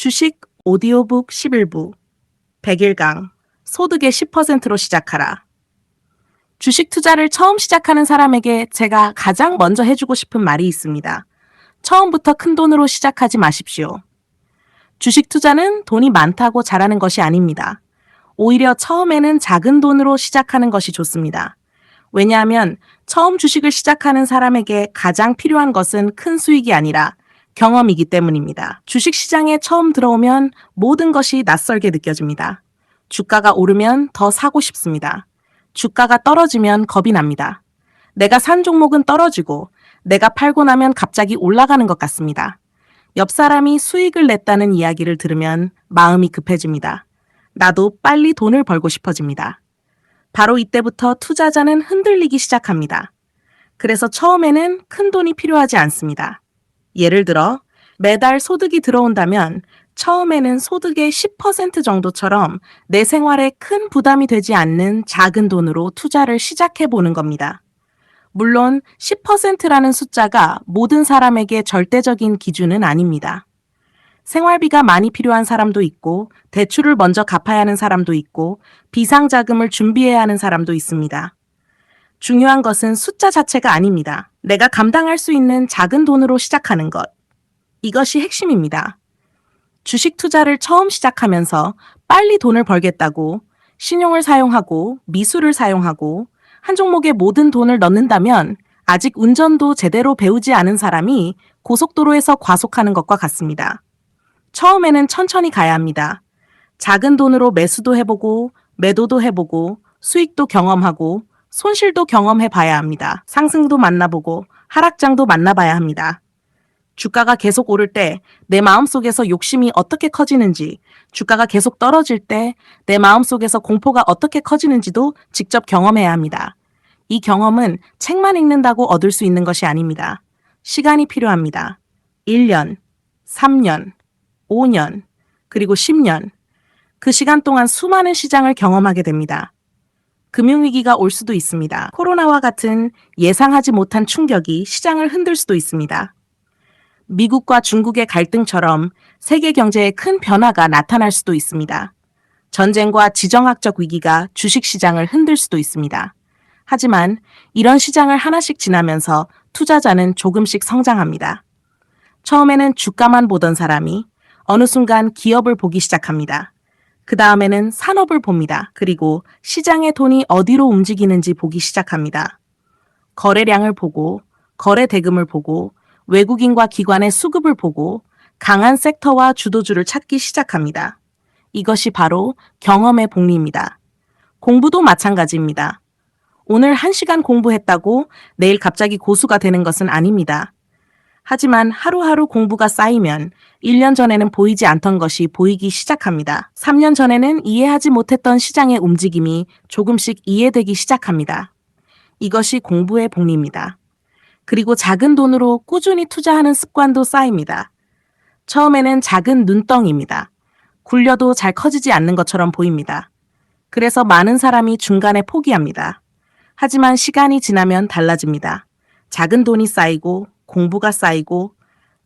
주식 오디오북 11부 100일강 소득의 10%로 시작하라. 주식 투자를 처음 시작하는 사람에게 제가 가장 먼저 해주고 싶은 말이 있습니다. 처음부터 큰 돈으로 시작하지 마십시오. 주식 투자는 돈이 많다고 잘하는 것이 아닙니다. 오히려 처음에는 작은 돈으로 시작하는 것이 좋습니다. 왜냐하면 처음 주식을 시작하는 사람에게 가장 필요한 것은 큰 수익이 아니라 경험이기 때문입니다. 주식시장에 처음 들어오면 모든 것이 낯설게 느껴집니다. 주가가 오르면 더 사고 싶습니다. 주가가 떨어지면 겁이 납니다. 내가 산 종목은 떨어지고 내가 팔고 나면 갑자기 올라가는 것 같습니다. 옆 사람이 수익을 냈다는 이야기를 들으면 마음이 급해집니다. 나도 빨리 돈을 벌고 싶어집니다. 바로 이때부터 투자자는 흔들리기 시작합니다. 그래서 처음에는 큰 돈이 필요하지 않습니다. 예를 들어 매달 소득이 들어온다면 처음에는 소득의 10% 정도처럼 내 생활에 큰 부담이 되지 않는 작은 돈으로 투자를 시작해 보는 겁니다. 물론 10%라는 숫자가 모든 사람에게 절대적인 기준은 아닙니다. 생활비가 많이 필요한 사람도 있고, 대출을 먼저 갚아야 하는 사람도 있고, 비상자금을 준비해야 하는 사람도 있습니다. 중요한 것은 숫자 자체가 아닙니다. 내가 감당할 수 있는 작은 돈으로 시작하는 것. 이것이 핵심입니다. 주식 투자를 처음 시작하면서 빨리 돈을 벌겠다고 신용을 사용하고 미수를 사용하고 한 종목에 모든 돈을 넣는다면 아직 운전도 제대로 배우지 않은 사람이 고속도로에서 과속하는 것과 같습니다. 처음에는 천천히 가야 합니다. 작은 돈으로 매수도 해보고 매도도 해보고 수익도 경험하고 손실도 경험해 봐야 합니다. 상승도 만나보고 하락장도 만나봐야 합니다. 주가가 계속 오를 때 내 마음속에서 욕심이 어떻게 커지는지, 주가가 계속 떨어질 때 내 마음속에서 공포가 어떻게 커지는지도 직접 경험해야 합니다. 이 경험은 책만 읽는다고 얻을 수 있는 것이 아닙니다. 시간이 필요합니다. 1년, 3년, 5년, 그리고 10년. 그 시간 동안 수많은 시장을 경험하게 됩니다. 금융위기가 올 수도 있습니다. 코로나와 같은 예상하지 못한 충격이 시장을 흔들 수도 있습니다. 미국과 중국의 갈등처럼 세계 경제에 큰 변화가 나타날 수도 있습니다. 전쟁과 지정학적 위기가 주식시장을 흔들 수도 있습니다. 하지만 이런 시장을 하나씩 지나면서 투자자는 조금씩 성장합니다. 처음에는 주가만 보던 사람이 어느 순간 기업을 보기 시작합니다. 그 다음에는 산업을 봅니다. 그리고 시장의 돈이 어디로 움직이는지 보기 시작합니다. 거래량을 보고, 거래 대금을 보고, 외국인과 기관의 수급을 보고 강한 섹터와 주도주를 찾기 시작합니다. 이것이 바로 경험의 복리입니다. 공부도 마찬가지입니다. 오늘 1시간 공부했다고 내일 갑자기 고수가 되는 것은 아닙니다. 하지만 하루하루 공부가 쌓이면 1년 전에는 보이지 않던 것이 보이기 시작합니다. 3년 전에는 이해하지 못했던 시장의 움직임이 조금씩 이해되기 시작합니다. 이것이 공부의 복리입니다. 그리고 작은 돈으로 꾸준히 투자하는 습관도 쌓입니다. 처음에는 작은 눈덩이입니다. 굴려도 잘 커지지 않는 것처럼 보입니다. 그래서 많은 사람이 중간에 포기합니다. 하지만 시간이 지나면 달라집니다. 작은 돈이 쌓이고 공부가 쌓이고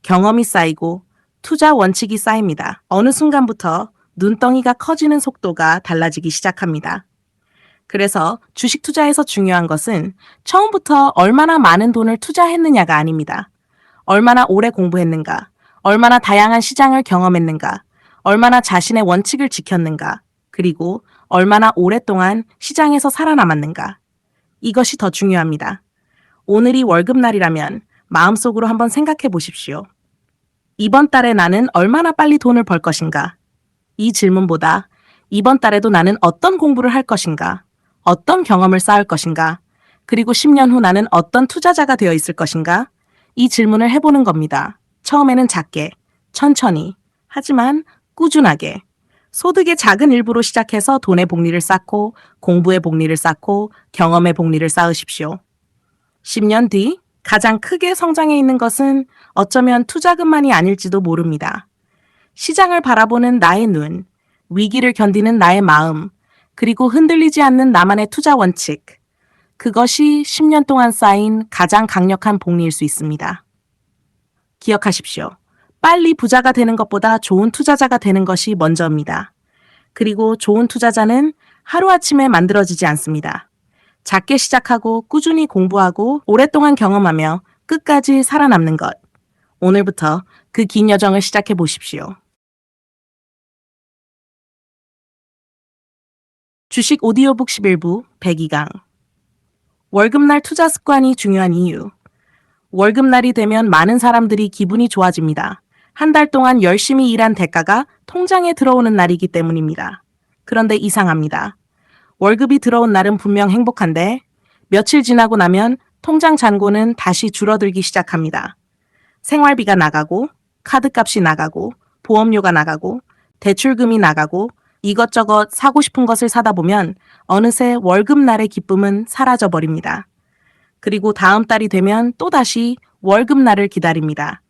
경험이 쌓이고 투자 원칙이 쌓입니다. 어느 순간부터 눈덩이가 커지는 속도가 달라지기 시작합니다. 그래서 주식 투자에서 중요한 것은 처음부터 얼마나 많은 돈을 투자했느냐가 아닙니다. 얼마나 오래 공부했는가, 얼마나 다양한 시장을 경험했는가, 얼마나 자신의 원칙을 지켰는가, 그리고 얼마나 오랫동안 시장에서 살아남았는가. 이것이 더 중요합니다. 오늘이 월급날이라면 마음속으로 한번 생각해 보십시오. 이번 달에 나는 얼마나 빨리 돈을 벌 것인가? 이 질문보다 이번 달에도 나는 어떤 공부를 할 것인가? 어떤 경험을 쌓을 것인가? 그리고 10년 후 나는 어떤 투자자가 되어 있을 것인가? 이 질문을 해보는 겁니다. 처음에는 작게, 천천히, 하지만 꾸준하게. 소득의 작은 일부로 시작해서 돈의 복리를 쌓고, 공부의 복리를 쌓고, 경험의 복리를 쌓으십시오. 10년 뒤 가장 크게 성장해 있는 것은 어쩌면 투자금만이 아닐지도 모릅니다. 시장을 바라보는 나의 눈, 위기를 견디는 나의 마음, 그리고 흔들리지 않는 나만의 투자 원칙. 그것이 10년 동안 쌓인 가장 강력한 복리일 수 있습니다. 기억하십시오. 빨리 부자가 되는 것보다 좋은 투자자가 되는 것이 먼저입니다. 그리고 좋은 투자자는 하루아침에 만들어지지 않습니다. 작게 시작하고 꾸준히 공부하고 오랫동안 경험하며 끝까지 살아남는 것. 오늘부터 그 긴 여정을 시작해 보십시오. 주식 오디오북 11부 102강. 월급날 투자 습관이 중요한 이유. 월급날이 되면 많은 사람들이 기분이 좋아집니다. 한 달 동안 열심히 일한 대가가 통장에 들어오는 날이기 때문입니다. 그런데 이상합니다. 월급이 들어온 날은 분명 행복한데 며칠 지나고 나면 통장 잔고는 다시 줄어들기 시작합니다. 생활비가 나가고 카드값이 나가고 보험료가 나가고 대출금이 나가고 이것저것 사고 싶은 것을 사다 보면 어느새 월급날의 기쁨은 사라져 버립니다. 그리고 다음 달이 되면 또다시 월급날을 기다립니다.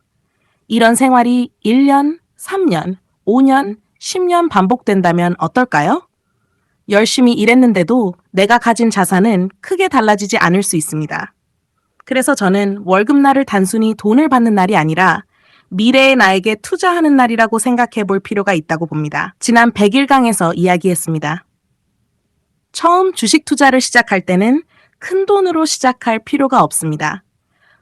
이런 생활이 1년, 3년, 5년, 10년 반복된다면 어떨까요? 열심히 일했는데도 내가 가진 자산은 크게 달라지지 않을 수 있습니다. 그래서 저는 월급날을 단순히 돈을 받는 날이 아니라 미래의 나에게 투자하는 날이라고 생각해 볼 필요가 있다고 봅니다. 지난 100일강에서 이야기했습니다. 처음 주식 투자를 시작할 때는 큰 돈으로 시작할 필요가 없습니다.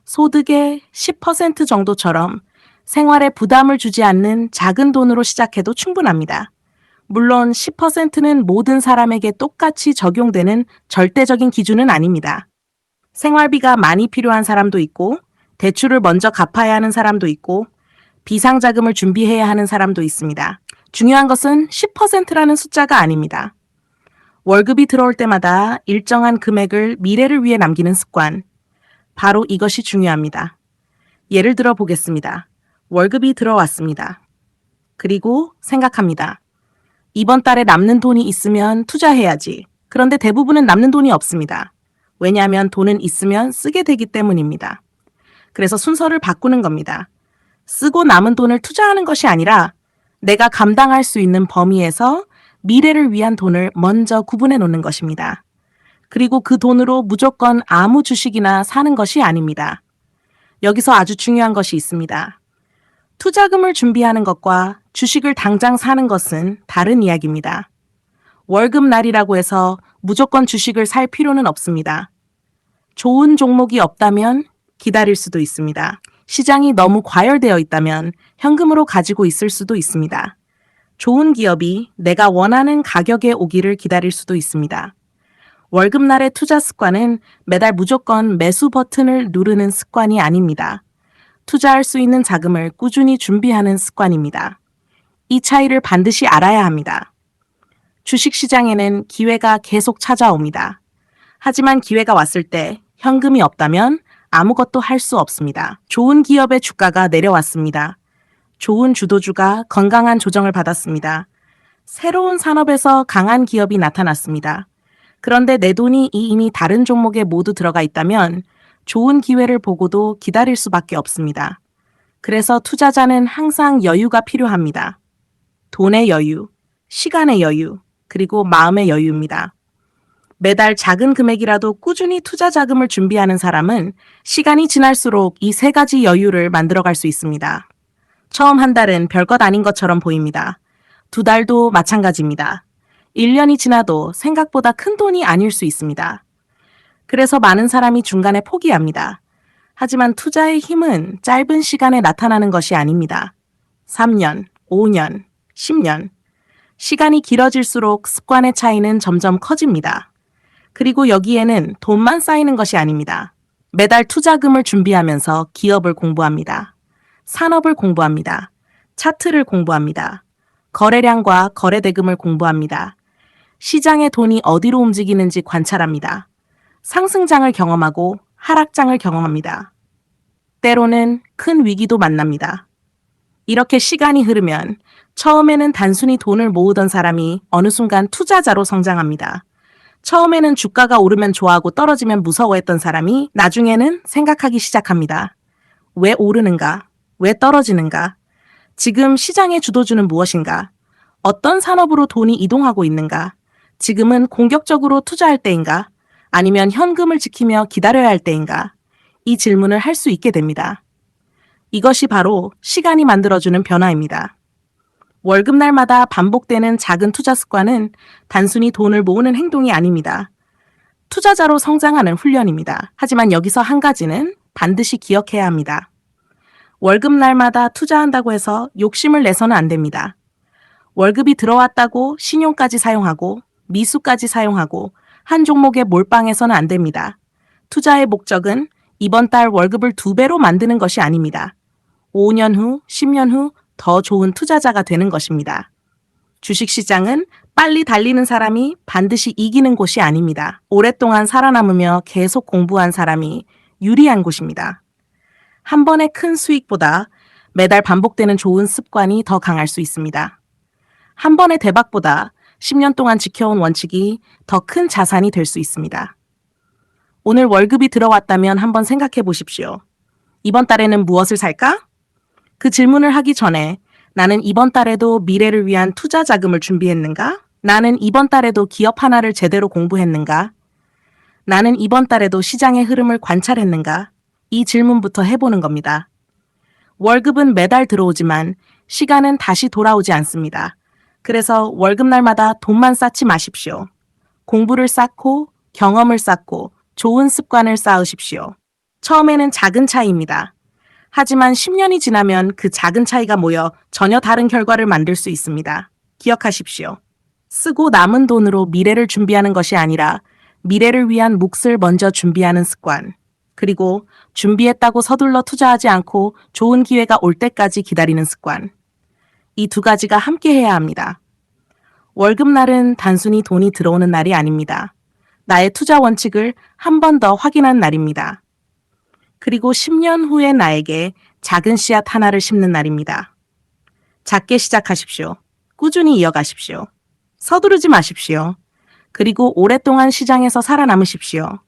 소득의 10% 정도처럼 생활에 부담을 주지 않는 작은 돈으로 시작해도 충분합니다. 물론 10%는 모든 사람에게 똑같이 적용되는 절대적인 기준은 아닙니다. 생활비가 많이 필요한 사람도 있고, 대출을 먼저 갚아야 하는 사람도 있고, 비상자금을 준비해야 하는 사람도 있습니다. 중요한 것은 10%라는 숫자가 아닙니다. 월급이 들어올 때마다 일정한 금액을 미래를 위해 남기는 습관. 바로 이것이 중요합니다. 예를 들어 보겠습니다. 월급이 들어왔습니다. 그리고 생각합니다. 이번 달에 남는 돈이 있으면 투자해야지. 그런데 대부분은 남는 돈이 없습니다. 왜냐하면 돈은 있으면 쓰게 되기 때문입니다. 그래서 순서를 바꾸는 겁니다. 쓰고 남은 돈을 투자하는 것이 아니라 내가 감당할 수 있는 범위에서 미래를 위한 돈을 먼저 구분해 놓는 것입니다. 그리고 그 돈으로 무조건 아무 주식이나 사는 것이 아닙니다. 여기서 아주 중요한 것이 있습니다. 투자금을 준비하는 것과 주식을 당장 사는 것은 다른 이야기입니다. 월급날이라고 해서 무조건 주식을 살 필요는 없습니다. 좋은 종목이 없다면 기다릴 수도 있습니다. 시장이 너무 과열되어 있다면 현금으로 가지고 있을 수도 있습니다. 좋은 기업이 내가 원하는 가격에 오기를 기다릴 수도 있습니다. 월급날의 투자 습관은 매달 무조건 매수 버튼을 누르는 습관이 아닙니다. 투자할 수 있는 자금을 꾸준히 준비하는 습관입니다. 이 차이를 반드시 알아야 합니다. 주식시장에는 기회가 계속 찾아옵니다. 하지만 기회가 왔을 때 현금이 없다면 아무것도 할 수 없습니다. 좋은 기업의 주가가 내려왔습니다. 좋은 주도주가 건강한 조정을 받았습니다. 새로운 산업에서 강한 기업이 나타났습니다. 그런데 내 돈이 이미 다른 종목에 모두 들어가 있다면 좋은 기회를 보고도 기다릴 수밖에 없습니다. 그래서 투자자는 항상 여유가 필요합니다. 돈의 여유, 시간의 여유, 그리고 마음의 여유입니다. 매달 작은 금액이라도 꾸준히 투자 자금을 준비하는 사람은 시간이 지날수록 이 세 가지 여유를 만들어갈 수 있습니다. 처음 한 달은 별것 아닌 것처럼 보입니다. 두 달도 마찬가지입니다. 1년이 지나도 생각보다 큰 돈이 아닐 수 있습니다. 그래서 많은 사람이 중간에 포기합니다. 하지만 투자의 힘은 짧은 시간에 나타나는 것이 아닙니다. 3년, 5년, 10년. 시간이 길어질수록 습관의 차이는 점점 커집니다. 그리고 여기에는 돈만 쌓이는 것이 아닙니다. 매달 투자금을 준비하면서 기업을 공부합니다. 산업을 공부합니다. 차트를 공부합니다. 거래량과 거래대금을 공부합니다. 시장의 돈이 어디로 움직이는지 관찰합니다. 상승장을 경험하고 하락장을 경험합니다. 때로는 큰 위기도 만납니다. 이렇게 시간이 흐르면 처음에는 단순히 돈을 모으던 사람이 어느 순간 투자자로 성장합니다. 처음에는 주가가 오르면 좋아하고 떨어지면 무서워했던 사람이 나중에는 생각하기 시작합니다. 왜 오르는가? 왜 떨어지는가? 지금 시장의 주도주는 무엇인가? 어떤 산업으로 돈이 이동하고 있는가? 지금은 공격적으로 투자할 때인가? 아니면 현금을 지키며 기다려야 할 때인가? 이 질문을 할 수 있게 됩니다. 이것이 바로 시간이 만들어주는 변화입니다. 월급날마다 반복되는 작은 투자 습관은 단순히 돈을 모으는 행동이 아닙니다. 투자자로 성장하는 훈련입니다. 하지만 여기서 한 가지는 반드시 기억해야 합니다. 월급날마다 투자한다고 해서 욕심을 내서는 안 됩니다. 월급이 들어왔다고 신용까지 사용하고 미수까지 사용하고 한 종목에 몰빵해서는 안 됩니다. 투자의 목적은 이번 달 월급을 2배로 만드는 것이 아닙니다. 5년 후, 10년 후 더 좋은 투자자가 되는 것입니다. 주식시장은 빨리 달리는 사람이 반드시 이기는 곳이 아닙니다. 오랫동안 살아남으며 계속 공부한 사람이 유리한 곳입니다. 한 번의 큰 수익보다 매달 반복되는 좋은 습관이 더 강할 수 있습니다. 한 번의 대박보다 10년 동안 지켜온 원칙이 더 큰 자산이 될 수 있습니다. 오늘 월급이 들어왔다면 한번 생각해 보십시오. 이번 달에는 무엇을 살까? 그 질문을 하기 전에 나는 이번 달에도 미래를 위한 투자 자금을 준비했는가? 나는 이번 달에도 기업 하나를 제대로 공부했는가? 나는 이번 달에도 시장의 흐름을 관찰했는가? 이 질문부터 해보는 겁니다. 월급은 매달 들어오지만 시간은 다시 돌아오지 않습니다. 그래서 월급날마다 돈만 쌓지 마십시오. 공부를 쌓고 경험을 쌓고 좋은 습관을 쌓으십시오. 처음에는 작은 차이입니다. 하지만 10년이 지나면 그 작은 차이가 모여 전혀 다른 결과를 만들 수 있습니다. 기억하십시오. 쓰고 남은 돈으로 미래를 준비하는 것이 아니라 미래를 위한 몫을 먼저 준비하는 습관. 그리고 준비했다고 서둘러 투자하지 않고 좋은 기회가 올 때까지 기다리는 습관. 이 두 가지가 함께 해야 합니다. 월급날은 단순히 돈이 들어오는 날이 아닙니다. 나의 투자 원칙을 한 번 더 확인한 날입니다. 그리고 10년 후의 나에게 작은 씨앗 하나를 심는 날입니다. 작게 시작하십시오. 꾸준히 이어가십시오. 서두르지 마십시오. 그리고 오랫동안 시장에서 살아남으십시오.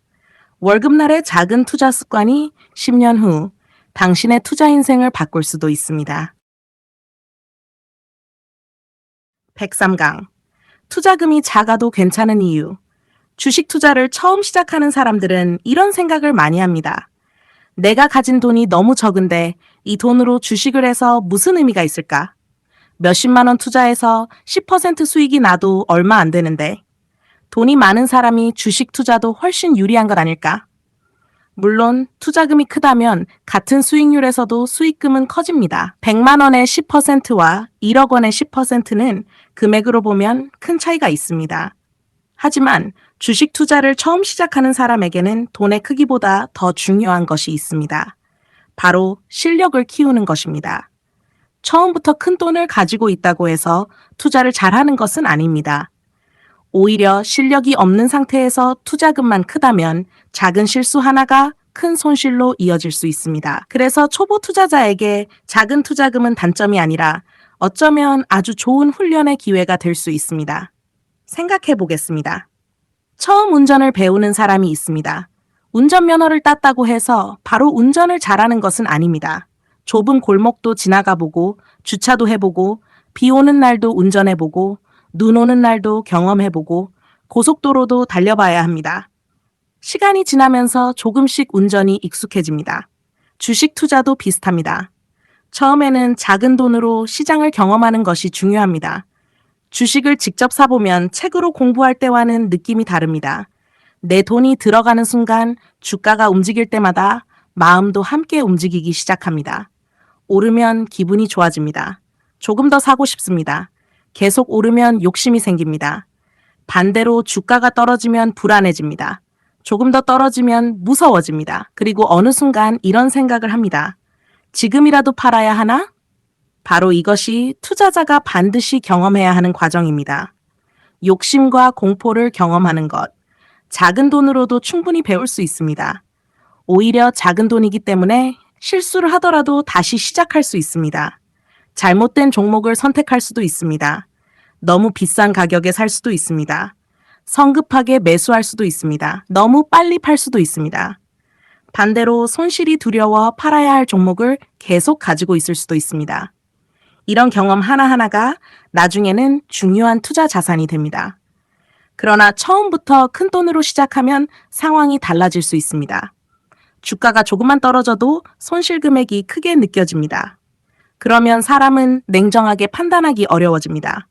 월급날의 작은 투자 습관이 10년 후 당신의 투자 인생을 바꿀 수도 있습니다. 103강. 투자금이 작아도 괜찮은 이유. 주식 투자를 처음 시작하는 사람들은 이런 생각을 많이 합니다. 내가 가진 돈이 너무 적은데 이 돈으로 주식을 해서 무슨 의미가 있을까? 몇십만 원 투자해서 10% 수익이 나도 얼마 안 되는데 돈이 많은 사람이 주식 투자도 훨씬 유리한 것 아닐까? 물론 투자금이 크다면 같은 수익률에서도 수익금은 커집니다. 100만 원의 10%와 1억 원의 10%는 금액으로 보면 큰 차이가 있습니다. 하지만 주식 투자를 처음 시작하는 사람에게는 돈의 크기보다 더 중요한 것이 있습니다. 바로 실력을 키우는 것입니다. 처음부터 큰 돈을 가지고 있다고 해서 투자를 잘하는 것은 아닙니다. 오히려 실력이 없는 상태에서 투자금만 크다면 작은 실수 하나가 큰 손실로 이어질 수 있습니다. 그래서 초보 투자자에게 작은 투자금은 단점이 아니라 어쩌면 아주 좋은 훈련의 기회가 될 수 있습니다. 생각해 보겠습니다. 처음 운전을 배우는 사람이 있습니다. 운전면허를 땄다고 해서 바로 운전을 잘하는 것은 아닙니다. 좁은 골목도 지나가 보고 주차도 해보고 비 오는 날도 운전해보고 눈 오는 날도 경험해보고 고속도로도 달려봐야 합니다. 시간이 지나면서 조금씩 운전이 익숙해집니다. 주식 투자도 비슷합니다. 처음에는 작은 돈으로 시장을 경험하는 것이 중요합니다. 주식을 직접 사보면 책으로 공부할 때와는 느낌이 다릅니다. 내 돈이 들어가는 순간 주가가 움직일 때마다 마음도 함께 움직이기 시작합니다. 오르면 기분이 좋아집니다. 조금 더 사고 싶습니다. 계속 오르면 욕심이 생깁니다. 반대로 주가가 떨어지면 불안해집니다. 조금 더 떨어지면 무서워집니다. 그리고 어느 순간 이런 생각을 합니다. 지금이라도 팔아야 하나? 바로 이것이 투자자가 반드시 경험해야 하는 과정입니다. 욕심과 공포를 경험하는 것. 작은 돈으로도 충분히 배울 수 있습니다. 오히려 작은 돈이기 때문에 실수를 하더라도 다시 시작할 수 있습니다. 잘못된 종목을 선택할 수도 있습니다. 너무 비싼 가격에 살 수도 있습니다. 성급하게 매수할 수도 있습니다. 너무 빨리 팔 수도 있습니다. 반대로 손실이 두려워 팔아야 할 종목을 계속 가지고 있을 수도 있습니다. 이런 경험 하나하나가 나중에는 중요한 투자 자산이 됩니다. 그러나 처음부터 큰 돈으로 시작하면 상황이 달라질 수 있습니다. 주가가 조금만 떨어져도 손실 금액이 크게 느껴집니다. 그러면 사람은 냉정하게 판단하기 어려워집니다.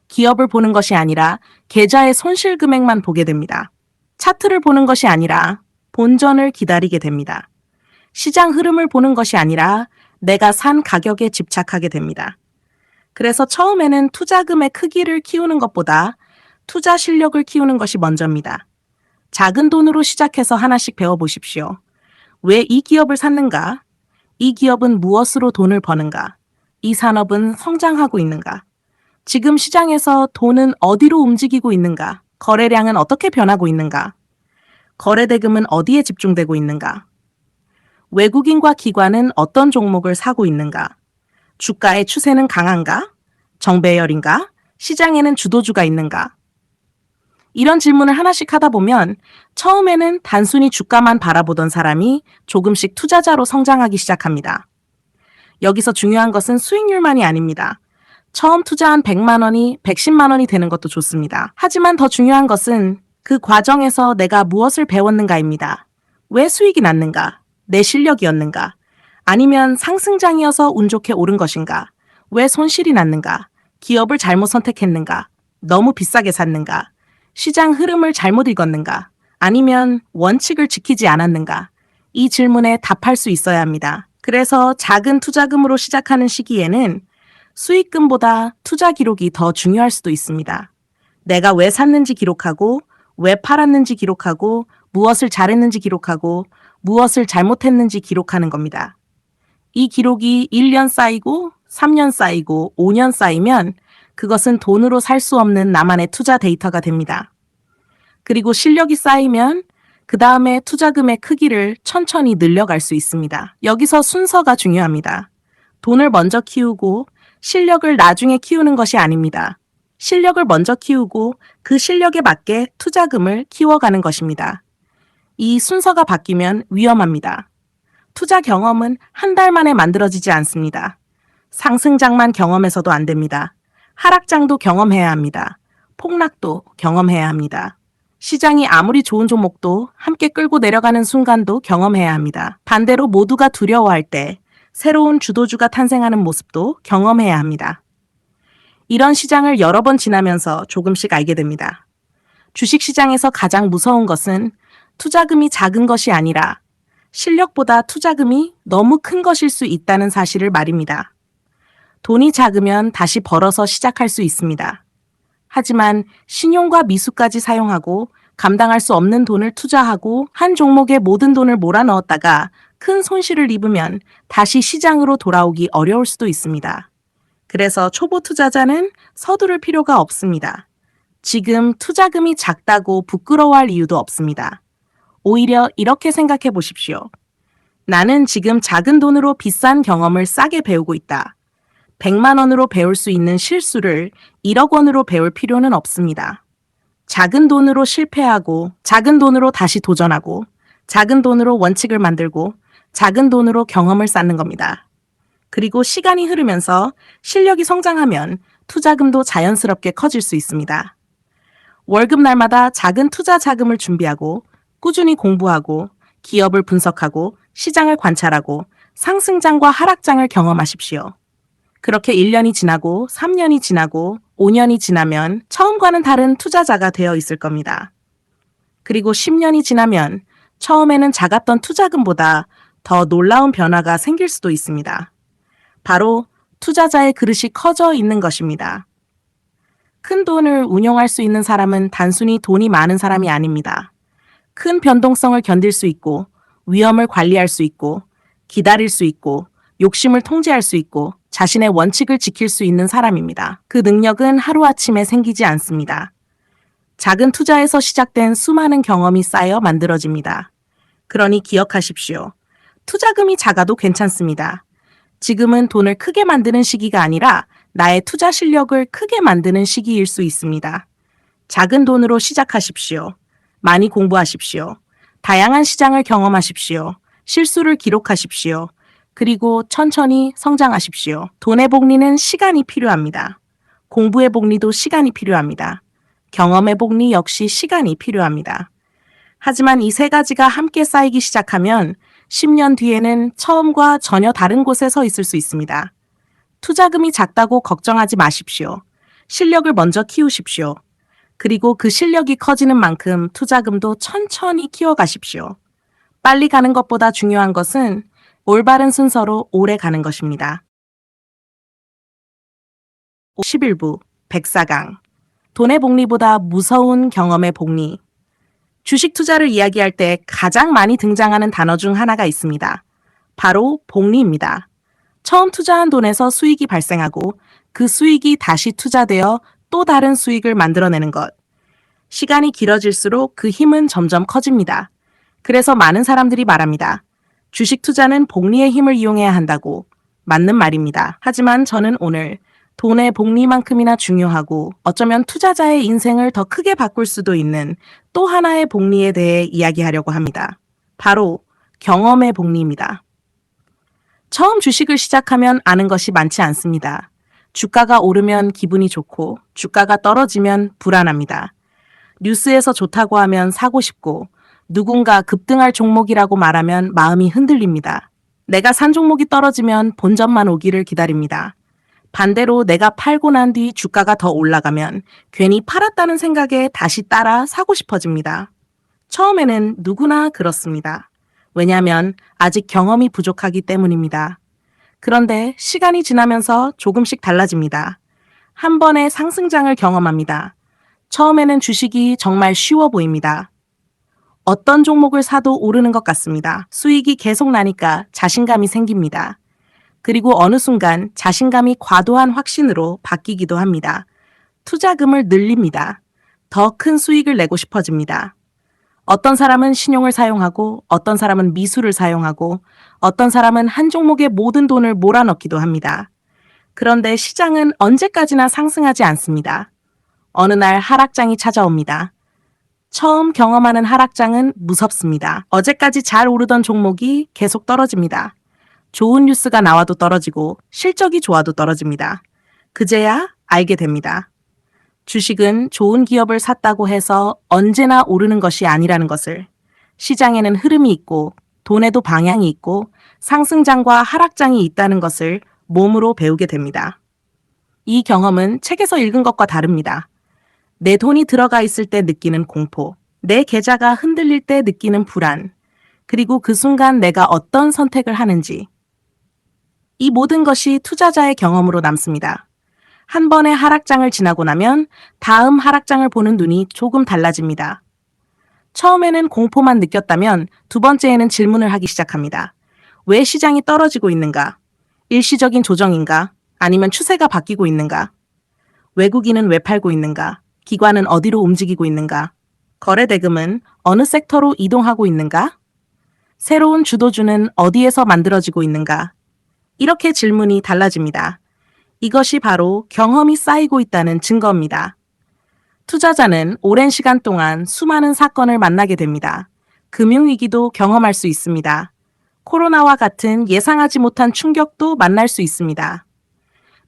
기업을 보는 것이 아니라 계좌의 손실 금액만 보게 됩니다. 차트를 보는 것이 아니라 본전을 기다리게 됩니다. 시장 흐름을 보는 것이 아니라 내가 산 가격에 집착하게 됩니다. 그래서 처음에는 투자금의 크기를 키우는 것보다 투자 실력을 키우는 것이 먼저입니다. 작은 돈으로 시작해서 하나씩 배워보십시오. 왜 이 기업을 샀는가? 이 기업은 무엇으로 돈을 버는가? 이 산업은 성장하고 있는가? 지금 시장에서 돈은 어디로 움직이고 있는가? 거래량은 어떻게 변하고 있는가? 거래대금은 어디에 집중되고 있는가? 외국인과 기관은 어떤 종목을 사고 있는가? 주가의 추세는 강한가? 정배열인가? 시장에는 주도주가 있는가? 이런 질문을 하나씩 하다 보면 처음에는 단순히 주가만 바라보던 사람이 조금씩 투자자로 성장하기 시작합니다. 여기서 중요한 것은 수익률만이 아닙니다. 처음 투자한 100만 원이 110만 원이 되는 것도 좋습니다. 하지만 더 중요한 것은 그 과정에서 내가 무엇을 배웠는가입니다. 왜 수익이 났는가? 내 실력이었는가? 아니면 상승장이어서 운 좋게 오른 것인가? 왜 손실이 났는가? 기업을 잘못 선택했는가? 너무 비싸게 샀는가? 시장 흐름을 잘못 읽었는가? 아니면 원칙을 지키지 않았는가? 이 질문에 답할 수 있어야 합니다. 그래서 작은 투자금으로 시작하는 시기에는 수익금보다 투자 기록이 더 중요할 수도 있습니다. 내가 왜 샀는지 기록하고, 왜 팔았는지 기록하고, 무엇을 잘했는지 기록하고, 무엇을 잘못했는지 기록하는 겁니다. 이 기록이 1년 쌓이고, 3년 쌓이고, 5년 쌓이면 그것은 돈으로 살 수 없는 나만의 투자 데이터가 됩니다. 그리고 실력이 쌓이면 그 다음에 투자금의 크기를 천천히 늘려갈 수 있습니다. 여기서 순서가 중요합니다. 돈을 먼저 키우고 실력을 나중에 키우는 것이 아닙니다. 실력을 먼저 키우고 그 실력에 맞게 투자금을 키워가는 것입니다. 이 순서가 바뀌면 위험합니다. 투자 경험은 한 달 만에 만들어지지 않습니다. 상승장만 경험해서도 안 됩니다. 하락장도 경험해야 합니다. 폭락도 경험해야 합니다. 시장이 아무리 좋은 종목도 함께 끌고 내려가는 순간도 경험해야 합니다. 반대로 모두가 두려워할 때 새로운 주도주가 탄생하는 모습도 경험해야 합니다. 이런 시장을 여러 번 지나면서 조금씩 알게 됩니다. 주식시장에서 가장 무서운 것은 투자금이 작은 것이 아니라 실력보다 투자금이 너무 큰 것일 수 있다는 사실을 말입니다. 돈이 작으면 다시 벌어서 시작할 수 있습니다. 하지만 신용과 미수까지 사용하고 감당할 수 없는 돈을 투자하고 한 종목에 모든 돈을 몰아넣었다가 큰 손실을 입으면 다시 시장으로 돌아오기 어려울 수도 있습니다. 그래서 초보 투자자는 서두를 필요가 없습니다. 지금 투자금이 작다고 부끄러워할 이유도 없습니다. 오히려 이렇게 생각해 보십시오. 나는 지금 작은 돈으로 비싼 경험을 싸게 배우고 있다. 100만 원으로 배울 수 있는 실수를 1억 원으로 배울 필요는 없습니다. 작은 돈으로 실패하고, 작은 돈으로 다시 도전하고, 작은 돈으로 원칙을 만들고, 작은 돈으로 경험을 쌓는 겁니다. 그리고 시간이 흐르면서 실력이 성장하면 투자금도 자연스럽게 커질 수 있습니다. 월급날마다 작은 투자 자금을 준비하고, 꾸준히 공부하고, 기업을 분석하고, 시장을 관찰하고, 상승장과 하락장을 경험하십시오. 그렇게 1년이 지나고 3년이 지나고 5년이 지나면 처음과는 다른 투자자가 되어 있을 겁니다. 그리고 10년이 지나면 처음에는 작았던 투자금보다 더 놀라운 변화가 생길 수도 있습니다. 바로 투자자의 그릇이 커져 있는 것입니다. 큰 돈을 운용할 수 있는 사람은 단순히 돈이 많은 사람이 아닙니다. 큰 변동성을 견딜 수 있고 위험을 관리할 수 있고 기다릴 수 있고 욕심을 통제할 수 있고 자신의 원칙을 지킬 수 있는 사람입니다. 그 능력은 하루아침에 생기지 않습니다. 작은 투자에서 시작된 수많은 경험이 쌓여 만들어집니다. 그러니 기억하십시오. 투자금이 작아도 괜찮습니다. 지금은 돈을 크게 만드는 시기가 아니라 나의 투자 실력을 크게 만드는 시기일 수 있습니다. 작은 돈으로 시작하십시오. 많이 공부하십시오. 다양한 시장을 경험하십시오. 실수를 기록하십시오. 그리고 천천히 성장하십시오. 돈의 복리는 시간이 필요합니다. 공부의 복리도 시간이 필요합니다. 경험의 복리 역시 시간이 필요합니다. 하지만 이 세 가지가 함께 쌓이기 시작하면 10년 뒤에는 처음과 전혀 다른 곳에 서 있을 수 있습니다. 투자금이 작다고 걱정하지 마십시오. 실력을 먼저 키우십시오. 그리고 그 실력이 커지는 만큼 투자금도 천천히 키워가십시오. 빨리 가는 것보다 중요한 것은 올바른 순서로 오래 가는 것입니다. 11부 백사강 돈의 복리보다 무서운 경험의 복리. 주식 투자를 이야기할 때 가장 많이 등장하는 단어 중 하나가 있습니다. 바로 복리입니다. 처음 투자한 돈에서 수익이 발생하고 그 수익이 다시 투자되어 또 다른 수익을 만들어내는 것. 시간이 길어질수록 그 힘은 점점 커집니다. 그래서 많은 사람들이 말합니다. 주식 투자는 복리의 힘을 이용해야 한다고. 맞는 말입니다. 하지만 저는 오늘 돈의 복리만큼이나 중요하고 어쩌면 투자자의 인생을 더 크게 바꿀 수도 있는 또 하나의 복리에 대해 이야기하려고 합니다. 바로 경험의 복리입니다. 처음 주식을 시작하면 아는 것이 많지 않습니다. 주가가 오르면 기분이 좋고 주가가 떨어지면 불안합니다. 뉴스에서 좋다고 하면 사고 싶고 누군가 급등할 종목이라고 말하면 마음이 흔들립니다. 내가 산 종목이 떨어지면 본전만 오기를 기다립니다. 반대로 내가 팔고 난 뒤 주가가 더 올라가면 괜히 팔았다는 생각에 다시 따라 사고 싶어집니다. 처음에는 누구나 그렇습니다. 왜냐하면 아직 경험이 부족하기 때문입니다. 그런데 시간이 지나면서 조금씩 달라집니다. 한 번의 상승장을 경험합니다. 처음에는 주식이 정말 쉬워 보입니다. 어떤 종목을 사도 오르는 것 같습니다. 수익이 계속 나니까 자신감이 생깁니다. 그리고 어느 순간 자신감이 과도한 확신으로 바뀌기도 합니다. 투자금을 늘립니다. 더 큰 수익을 내고 싶어집니다. 어떤 사람은 신용을 사용하고 어떤 사람은 미수를 사용하고 어떤 사람은 한 종목에 모든 돈을 몰아넣기도 합니다. 그런데 시장은 언제까지나 상승하지 않습니다. 어느 날 하락장이 찾아옵니다. 처음 경험하는 하락장은 무섭습니다. 어제까지 잘 오르던 종목이 계속 떨어집니다. 좋은 뉴스가 나와도 떨어지고 실적이 좋아도 떨어집니다. 그제야 알게 됩니다. 주식은 좋은 기업을 샀다고 해서 언제나 오르는 것이 아니라는 것을, 시장에는 흐름이 있고 돈에도 방향이 있고 상승장과 하락장이 있다는 것을 몸으로 배우게 됩니다. 이 경험은 책에서 읽은 것과 다릅니다. 내 돈이 들어가 있을 때 느끼는 공포, 내 계좌가 흔들릴 때 느끼는 불안, 그리고 그 순간 내가 어떤 선택을 하는지, 이 모든 것이 투자자의 경험으로 남습니다. 한 번의 하락장을 지나고 나면 다음 하락장을 보는 눈이 조금 달라집니다. 처음에는 공포만 느꼈다면 두 번째에는 질문을 하기 시작합니다. 왜 시장이 떨어지고 있는가? 일시적인 조정인가? 아니면 추세가 바뀌고 있는가? 외국인은 왜 팔고 있는가? 기관은 어디로 움직이고 있는가? 거래 대금은 어느 섹터로 이동하고 있는가? 새로운 주도주는 어디에서 만들어지고 있는가? 이렇게 질문이 달라집니다. 이것이 바로 경험이 쌓이고 있다는 증거입니다. 투자자는 오랜 시간 동안 수많은 사건을 만나게 됩니다. 금융위기도 경험할 수 있습니다. 코로나와 같은 예상하지 못한 충격도 만날 수 있습니다.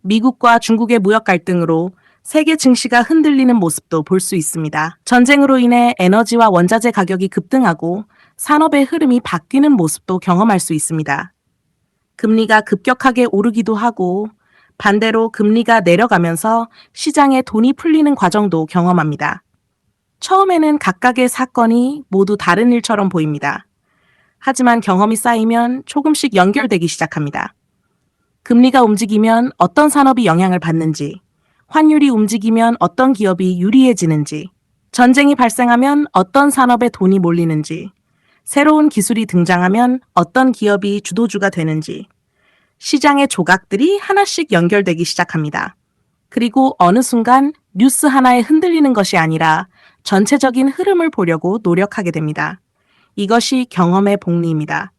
미국과 중국의 무역 갈등으로 세계 증시가 흔들리는 모습도 볼 수 있습니다. 전쟁으로 인해 에너지와 원자재 가격이 급등하고 산업의 흐름이 바뀌는 모습도 경험할 수 있습니다. 금리가 급격하게 오르기도 하고 반대로 금리가 내려가면서 시장에 돈이 풀리는 과정도 경험합니다. 처음에는 각각의 사건이 모두 다른 일처럼 보입니다. 하지만 경험이 쌓이면 조금씩 연결되기 시작합니다. 금리가 움직이면 어떤 산업이 영향을 받는지, 환율이 움직이면 어떤 기업이 유리해지는지, 전쟁이 발생하면 어떤 산업에 돈이 몰리는지, 새로운 기술이 등장하면 어떤 기업이 주도주가 되는지, 시장의 조각들이 하나씩 연결되기 시작합니다. 그리고 어느 순간 뉴스 하나에 흔들리는 것이 아니라 전체적인 흐름을 보려고 노력하게 됩니다. 이것이 경험의 복리입니다.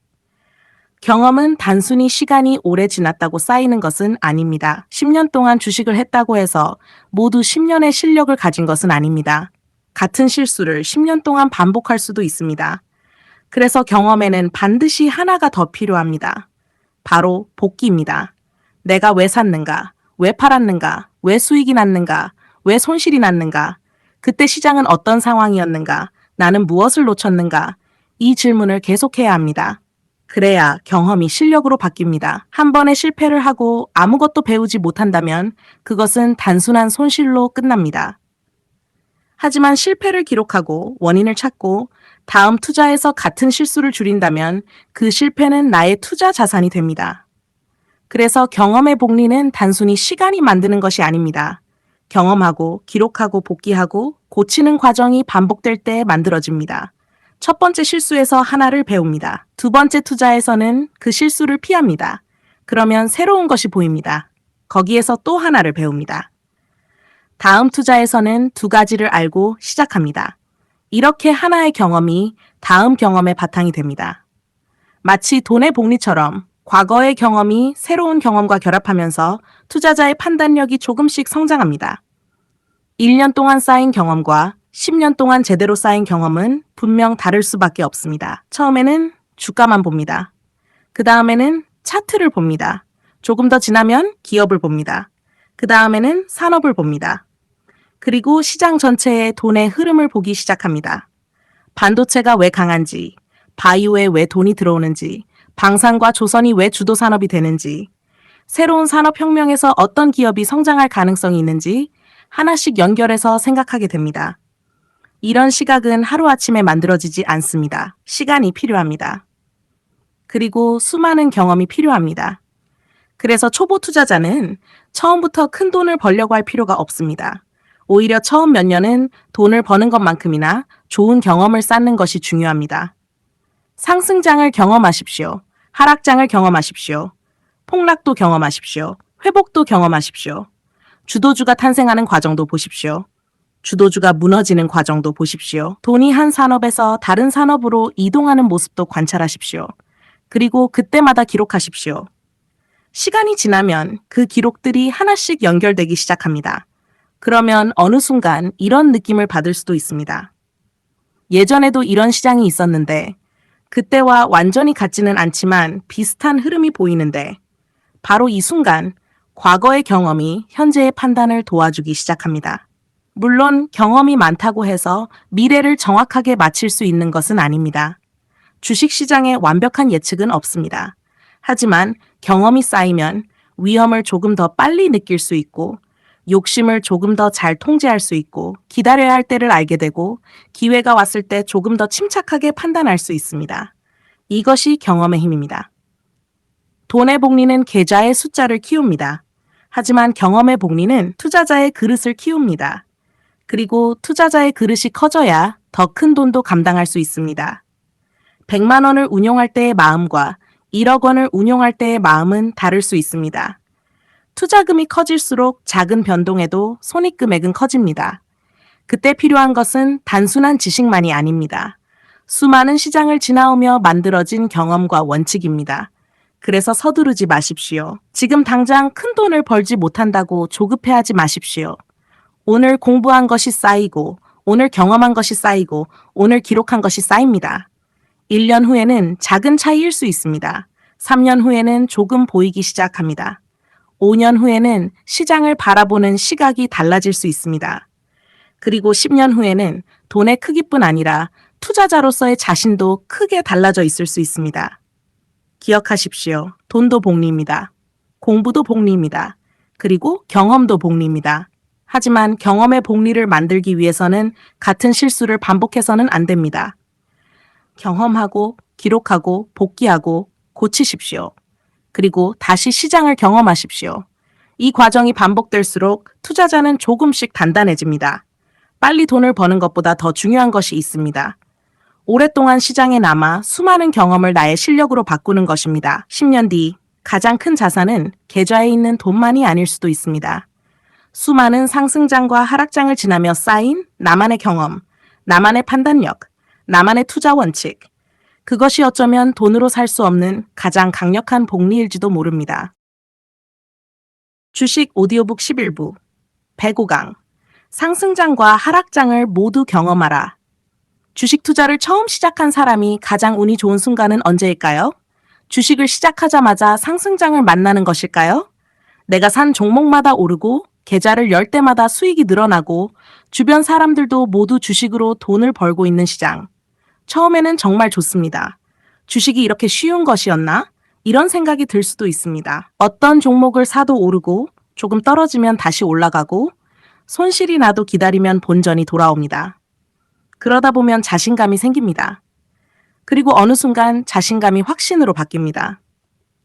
경험은 단순히 시간이 오래 지났다고 쌓이는 것은 아닙니다. 10년 동안 주식을 했다고 해서 모두 10년의 실력을 가진 것은 아닙니다. 같은 실수를 10년 동안 반복할 수도 있습니다. 그래서 경험에는 반드시 하나가 더 필요합니다. 바로 복기입니다. 내가 왜 샀는가? 왜 팔았는가? 왜 수익이 났는가? 왜 손실이 났는가? 그때 시장은 어떤 상황이었는가? 나는 무엇을 놓쳤는가? 이 질문을 계속해야 합니다. 그래야 경험이 실력으로 바뀝니다. 한 번의 실패를 하고 아무것도 배우지 못한다면 그것은 단순한 손실로 끝납니다. 하지만 실패를 기록하고 원인을 찾고 다음 투자에서 같은 실수를 줄인다면 그 실패는 나의 투자 자산이 됩니다. 그래서 경험의 복리는 단순히 시간이 만드는 것이 아닙니다. 경험하고 기록하고 복귀하고 고치는 과정이 반복될 때 만들어집니다. 첫 번째 실수에서 하나를 배웁니다. 두 번째 투자에서는 그 실수를 피합니다. 그러면 새로운 것이 보입니다. 거기에서 또 하나를 배웁니다. 다음 투자에서는 두 가지를 알고 시작합니다. 이렇게 하나의 경험이 다음 경험의 바탕이 됩니다. 마치 돈의 복리처럼 과거의 경험이 새로운 경험과 결합하면서 투자자의 판단력이 조금씩 성장합니다. 1년 동안 쌓인 경험과 10년 동안 제대로 쌓인 경험은 분명 다를 수밖에 없습니다. 처음에는 주가만 봅니다. 그 다음에는 차트를 봅니다. 조금 더 지나면 기업을 봅니다. 그 다음에는 산업을 봅니다. 그리고 시장 전체의 돈의 흐름을 보기 시작합니다. 반도체가 왜 강한지, 바이오에 왜 돈이 들어오는지, 방산과 조선이 왜 주도 산업이 되는지, 새로운 산업혁명에서 어떤 기업이 성장할 가능성이 있는지 하나씩 연결해서 생각하게 됩니다. 이런 시각은 하루아침에 만들어지지 않습니다. 시간이 필요합니다. 그리고 수많은 경험이 필요합니다. 그래서 초보 투자자는 처음부터 큰 돈을 벌려고 할 필요가 없습니다. 오히려 처음 몇 년은 돈을 버는 것만큼이나 좋은 경험을 쌓는 것이 중요합니다. 상승장을 경험하십시오. 하락장을 경험하십시오. 폭락도 경험하십시오. 회복도 경험하십시오. 주도주가 탄생하는 과정도 보십시오. 주도주가 무너지는 과정도 보십시오. 돈이 한 산업에서 다른 산업으로 이동하는 모습도 관찰하십시오. 그리고 그때마다 기록하십시오. 시간이 지나면 그 기록들이 하나씩 연결되기 시작합니다. 그러면 어느 순간 이런 느낌을 받을 수도 있습니다. 예전에도 이런 시장이 있었는데 그때와 완전히 같지는 않지만 비슷한 흐름이 보이는데 바로 이 순간 과거의 경험이 현재의 판단을 도와주기 시작합니다. 물론 경험이 많다고 해서 미래를 정확하게 맞힐 수 있는 것은 아닙니다. 주식시장에 완벽한 예측은 없습니다. 하지만 경험이 쌓이면 위험을 조금 더 빨리 느낄 수 있고 욕심을 조금 더 잘 통제할 수 있고 기다려야 할 때를 알게 되고 기회가 왔을 때 조금 더 침착하게 판단할 수 있습니다. 이것이 경험의 힘입니다. 돈의 복리는 계좌의 숫자를 키웁니다. 하지만 경험의 복리는 투자자의 그릇을 키웁니다. 그리고 투자자의 그릇이 커져야 더 큰 돈도 감당할 수 있습니다. 100만 원을 운용할 때의 마음과 1억 원을 운용할 때의 마음은 다를 수 있습니다. 투자금이 커질수록 작은 변동에도 손익금액은 커집니다. 그때 필요한 것은 단순한 지식만이 아닙니다. 수많은 시장을 지나오며 만들어진 경험과 원칙입니다. 그래서 서두르지 마십시오. 지금 당장 큰 돈을 벌지 못한다고 조급해하지 마십시오. 오늘 공부한 것이 쌓이고, 오늘 경험한 것이 쌓이고, 오늘 기록한 것이 쌓입니다. 1년 후에는 작은 차이일 수 있습니다. 3년 후에는 조금 보이기 시작합니다. 5년 후에는 시장을 바라보는 시각이 달라질 수 있습니다. 그리고 10년 후에는 돈의 크기뿐 아니라 투자자로서의 자신도 크게 달라져 있을 수 있습니다. 기억하십시오. 돈도 복리입니다. 공부도 복리입니다. 그리고 경험도 복리입니다. 하지만 경험의 복리를 만들기 위해서는 같은 실수를 반복해서는 안 됩니다. 경험하고 기록하고 복귀하고 고치십시오. 그리고 다시 시장을 경험하십시오. 이 과정이 반복될수록 투자자는 조금씩 단단해집니다. 빨리 돈을 버는 것보다 더 중요한 것이 있습니다. 오랫동안 시장에 남아 수많은 경험을 나의 실력으로 바꾸는 것입니다. 10년 뒤 가장 큰 자산은 계좌에 있는 돈만이 아닐 수도 있습니다. 수많은 상승장과 하락장을 지나며 쌓인 나만의 경험, 나만의 판단력, 나만의 투자 원칙. 그것이 어쩌면 돈으로 살 수 없는 가장 강력한 복리일지도 모릅니다. 주식 오디오북 11부 105강 상승장과 하락장을 모두 경험하라. 주식 투자를 처음 시작한 사람이 가장 운이 좋은 순간은 언제일까요? 주식을 시작하자마자 상승장을 만나는 것일까요? 내가 산 종목마다 오르고 계좌를 열 때마다 수익이 늘어나고 주변 사람들도 모두 주식으로 돈을 벌고 있는 시장. 처음에는 정말 좋습니다. 주식이 이렇게 쉬운 것이었나? 이런 생각이 들 수도 있습니다. 어떤 종목을 사도 오르고 조금 떨어지면 다시 올라가고 손실이 나도 기다리면 본전이 돌아옵니다. 그러다 보면 자신감이 생깁니다. 그리고 어느 순간 자신감이 확신으로 바뀝니다.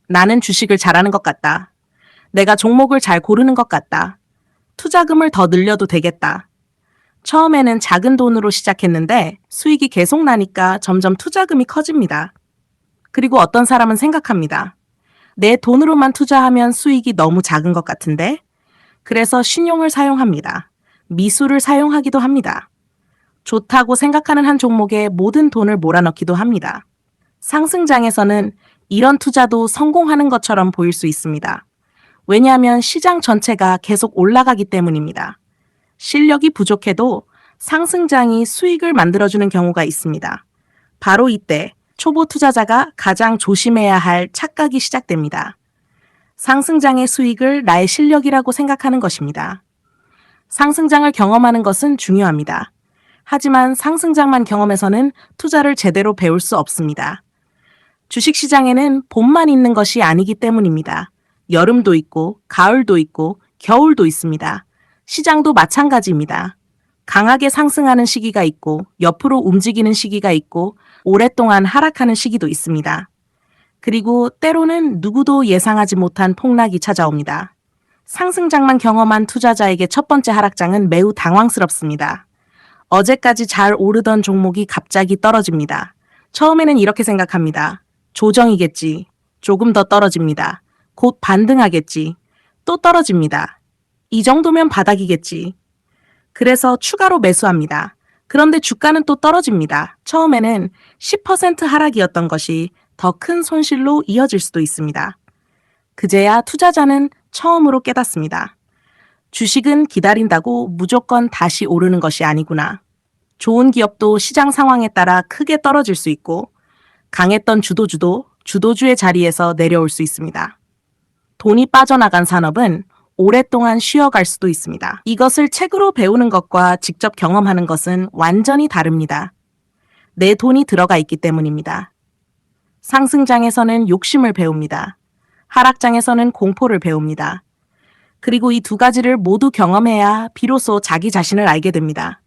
나는 주식을 잘하는 것 같다. 내가 종목을 잘 고르는 것 같다. 투자금을 더 늘려도 되겠다. 처음에는 작은 돈으로 시작했는데 수익이 계속 나니까 점점 투자금이 커집니다. 그리고 어떤 사람은 생각합니다. 내 돈으로만 투자하면 수익이 너무 작은 것 같은데? 그래서 신용을 사용합니다. 미수를 사용하기도 합니다. 좋다고 생각하는 한 종목에 모든 돈을 몰아넣기도 합니다. 상승장에서는 이런 투자도 성공하는 것처럼 보일 수 있습니다. 왜냐하면 시장 전체가 계속 올라가기 때문입니다. 실력이 부족해도 상승장이 수익을 만들어주는 경우가 있습니다. 바로 이때 초보 투자자가 가장 조심해야 할 착각이 시작됩니다. 상승장의 수익을 나의 실력이라고 생각하는 것입니다. 상승장을 경험하는 것은 중요합니다. 하지만 상승장만 경험해서는 투자를 제대로 배울 수 없습니다. 주식시장에는 봄만 있는 것이 아니기 때문입니다. 여름도 있고, 가을도 있고, 겨울도 있습니다. 시장도 마찬가지입니다. 강하게 상승하는 시기가 있고, 옆으로 움직이는 시기가 있고, 오랫동안 하락하는 시기도 있습니다. 그리고 때로는 누구도 예상하지 못한 폭락이 찾아옵니다. 상승장만 경험한 투자자에게 첫 번째 하락장은 매우 당황스럽습니다. 어제까지 잘 오르던 종목이 갑자기 떨어집니다. 처음에는 이렇게 생각합니다. 조정이겠지. 조금 더 떨어집니다. 곧 반등하겠지. 또 떨어집니다. 이 정도면 바닥이겠지. 그래서 추가로 매수합니다. 그런데 주가는 또 떨어집니다. 처음에는 10% 하락이었던 것이 더 큰 손실로 이어질 수도 있습니다. 그제야 투자자는 처음으로 깨닫습니다. 주식은 기다린다고 무조건 다시 오르는 것이 아니구나. 좋은 기업도 시장 상황에 따라 크게 떨어질 수 있고 강했던 주도주도 주도주의 자리에서 내려올 수 있습니다. 돈이 빠져나간 산업은 오랫동안 쉬어갈 수도 있습니다. 이것을 책으로 배우는 것과 직접 경험하는 것은 완전히 다릅니다. 내 돈이 들어가 있기 때문입니다. 상승장에서는 욕심을 배웁니다. 하락장에서는 공포를 배웁니다. 그리고 이 두 가지를 모두 경험해야 비로소 자기 자신을 알게 됩니다.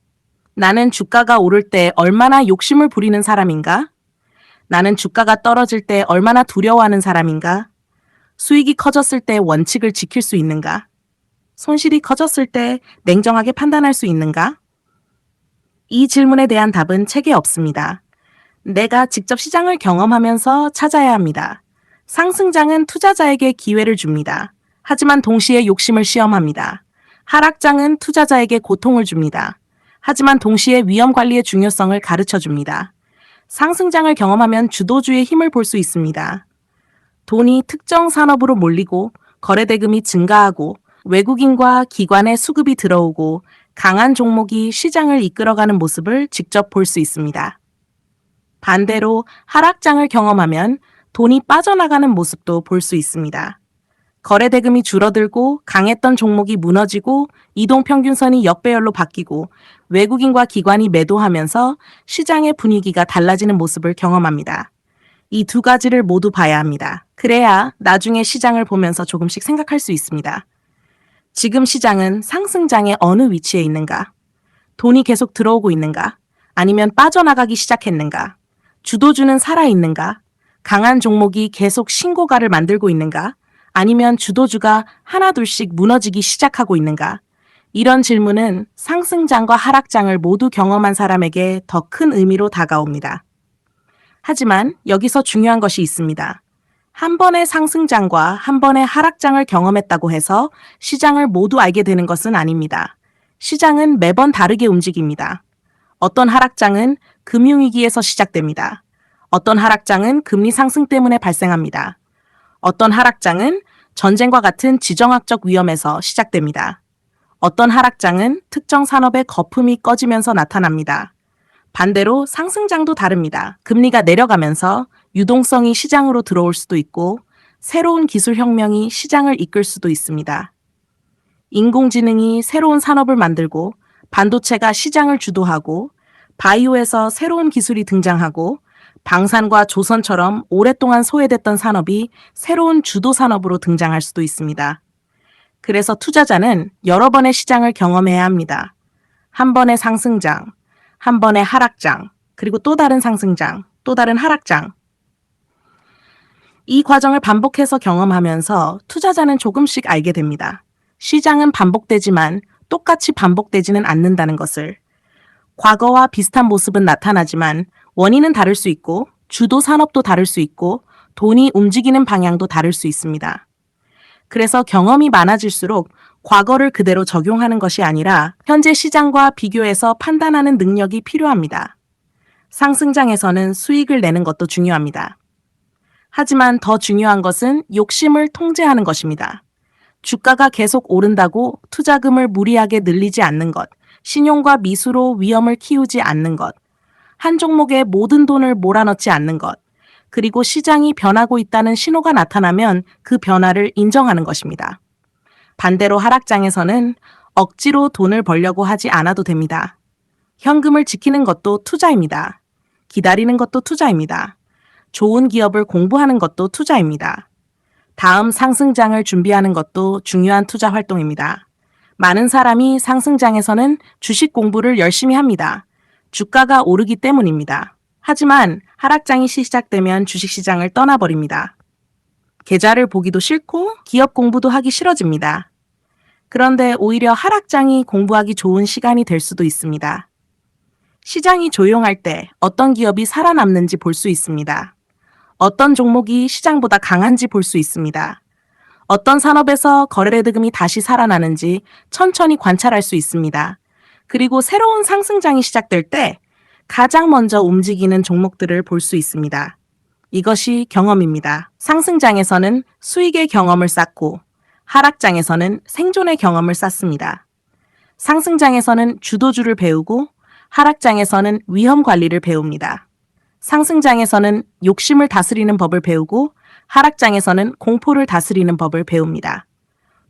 나는 주가가 오를 때 얼마나 욕심을 부리는 사람인가? 나는 주가가 떨어질 때 얼마나 두려워하는 사람인가? 수익이 커졌을 때 원칙을 지킬 수 있는가? 손실이 커졌을 때 냉정하게 판단할 수 있는가? 이 질문에 대한 답은 책에 없습니다. 내가 직접 시장을 경험하면서 찾아야 합니다. 상승장은 투자자에게 기회를 줍니다. 하지만 동시에 욕심을 시험합니다. 하락장은 투자자에게 고통을 줍니다. 하지만 동시에 위험 관리의 중요성을 가르쳐 줍니다. 상승장을 경험하면 주도주의 힘을 볼 수 있습니다. 돈이 특정 산업으로 몰리고 거래대금이 증가하고 외국인과 기관의 수급이 들어오고 강한 종목이 시장을 이끌어가는 모습을 직접 볼 수 있습니다. 반대로 하락장을 경험하면 돈이 빠져나가는 모습도 볼 수 있습니다. 거래대금이 줄어들고 강했던 종목이 무너지고 이동평균선이 역배열로 바뀌고 외국인과 기관이 매도하면서 시장의 분위기가 달라지는 모습을 경험합니다. 이 두 가지를 모두 봐야 합니다. 그래야 나중에 시장을 보면서 조금씩 생각할 수 있습니다. 지금 시장은 상승장의 어느 위치에 있는가? 돈이 계속 들어오고 있는가? 아니면 빠져나가기 시작했는가? 주도주는 살아있는가? 강한 종목이 계속 신고가를 만들고 있는가? 아니면 주도주가 하나둘씩 무너지기 시작하고 있는가? 이런 질문은 상승장과 하락장을 모두 경험한 사람에게 더 큰 의미로 다가옵니다. 하지만 여기서 중요한 것이 있습니다. 한 번의 상승장과 한 번의 하락장을 경험했다고 해서 시장을 모두 알게 되는 것은 아닙니다. 시장은 매번 다르게 움직입니다. 어떤 하락장은 금융위기에서 시작됩니다. 어떤 하락장은 금리 상승 때문에 발생합니다. 어떤 하락장은 전쟁과 같은 지정학적 위험에서 시작됩니다. 어떤 하락장은 특정 산업의 거품이 꺼지면서 나타납니다. 반대로 상승장도 다릅니다. 금리가 내려가면서 유동성이 시장으로 들어올 수도 있고 새로운 기술 혁명이 시장을 이끌 수도 있습니다. 인공지능이 새로운 산업을 만들고 반도체가 시장을 주도하고 바이오에서 새로운 기술이 등장하고 방산과 조선처럼 오랫동안 소외됐던 산업이 새로운 주도 산업으로 등장할 수도 있습니다. 그래서 투자자는 여러 번의 시장을 경험해야 합니다. 한 번의 상승장, 한 번의 하락장, 그리고 또 다른 상승장, 또 다른 하락장. 이 과정을 반복해서 경험하면서 투자자는 조금씩 알게 됩니다. 시장은 반복되지만 똑같이 반복되지는 않는다는 것을. 과거와 비슷한 모습은 나타나지만 원인은 다를 수 있고 주도 산업도 다를 수 있고 돈이 움직이는 방향도 다를 수 있습니다. 그래서 경험이 많아질수록 과거를 그대로 적용하는 것이 아니라 현재 시장과 비교해서 판단하는 능력이 필요합니다. 상승장에서는 수익을 내는 것도 중요합니다. 하지만 더 중요한 것은 욕심을 통제하는 것입니다. 주가가 계속 오른다고 투자금을 무리하게 늘리지 않는 것, 신용과 미수로 위험을 키우지 않는 것, 한 종목에 모든 돈을 몰아넣지 않는 것, 그리고 시장이 변하고 있다는 신호가 나타나면 그 변화를 인정하는 것입니다. 반대로 하락장에서는 억지로 돈을 벌려고 하지 않아도 됩니다. 현금을 지키는 것도 투자입니다. 기다리는 것도 투자입니다. 좋은 기업을 공부하는 것도 투자입니다. 다음 상승장을 준비하는 것도 중요한 투자 활동입니다. 많은 사람이 상승장에서는 주식 공부를 열심히 합니다. 주가가 오르기 때문입니다. 하지만 하락장이 시작되면 주식시장을 떠나버립니다. 계좌를 보기도 싫고 기업 공부도 하기 싫어집니다. 그런데 오히려 하락장이 공부하기 좋은 시간이 될 수도 있습니다. 시장이 조용할 때 어떤 기업이 살아남는지 볼 수 있습니다. 어떤 종목이 시장보다 강한지 볼 수 있습니다. 어떤 산업에서 거래대금이 다시 살아나는지 천천히 관찰할 수 있습니다. 그리고 새로운 상승장이 시작될 때 가장 먼저 움직이는 종목들을 볼 수 있습니다. 이것이 경험입니다. 상승장에서는 수익의 경험을 쌓고 하락장에서는 생존의 경험을 쌓습니다. 상승장에서는 주도주를 배우고 하락장에서는 위험 관리를 배웁니다. 상승장에서는 욕심을 다스리는 법을 배우고 하락장에서는 공포를 다스리는 법을 배웁니다.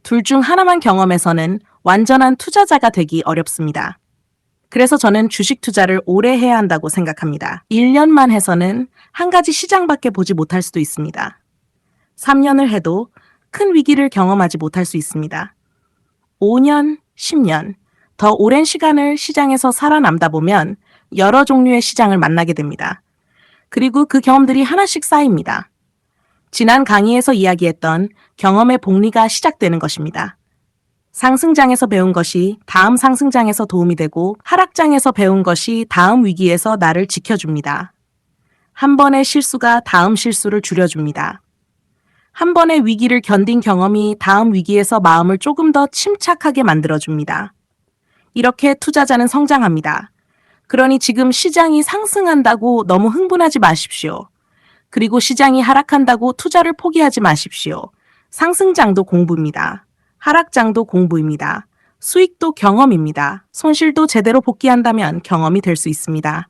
둘 중 하나만 경험해서는 완전한 투자자가 되기 어렵습니다. 그래서 저는 주식 투자를 오래 해야 한다고 생각합니다. 1년만 해서는 한 가지 시장밖에 보지 못할 수도 있습니다. 3년을 해도 큰 위기를 경험하지 못할 수 있습니다. 5년, 10년, 더 오랜 시간을 시장에서 살아남다 보면 여러 종류의 시장을 만나게 됩니다. 그리고 그 경험들이 하나씩 쌓입니다. 지난 강의에서 이야기했던 경험의 복리가 시작되는 것입니다. 상승장에서 배운 것이 다음 상승장에서 도움이 되고 하락장에서 배운 것이 다음 위기에서 나를 지켜줍니다. 한 번의 실수가 다음 실수를 줄여줍니다. 한 번의 위기를 견딘 경험이 다음 위기에서 마음을 조금 더 침착하게 만들어줍니다. 이렇게 투자자는 성장합니다. 그러니 지금 시장이 상승한다고 너무 흥분하지 마십시오. 그리고 시장이 하락한다고 투자를 포기하지 마십시오. 상승장도 공부입니다. 하락장도 공부입니다. 수익도 경험입니다. 손실도 제대로 복귀한다면 경험이 될 수 있습니다.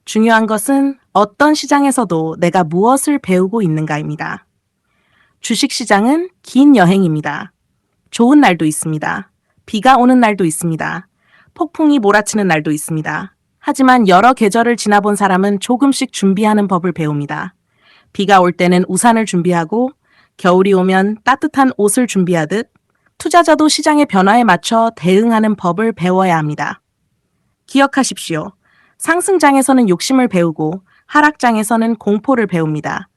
중요한 것은 어떤 시장에서도 내가 무엇을 배우고 있는가입니다. 주식시장은 긴 여행입니다. 좋은 날도 있습니다. 비가 오는 날도 있습니다. 폭풍이 몰아치는 날도 있습니다. 하지만 여러 계절을 지나본 사람은 조금씩 준비하는 법을 배웁니다. 비가 올 때는 우산을 준비하고 겨울이 오면 따뜻한 옷을 준비하듯 투자자도 시장의 변화에 맞춰 대응하는 법을 배워야 합니다. 기억하십시오. 상승장에서는 욕심을 배우고 하락장에서는 공포를 배웁니다.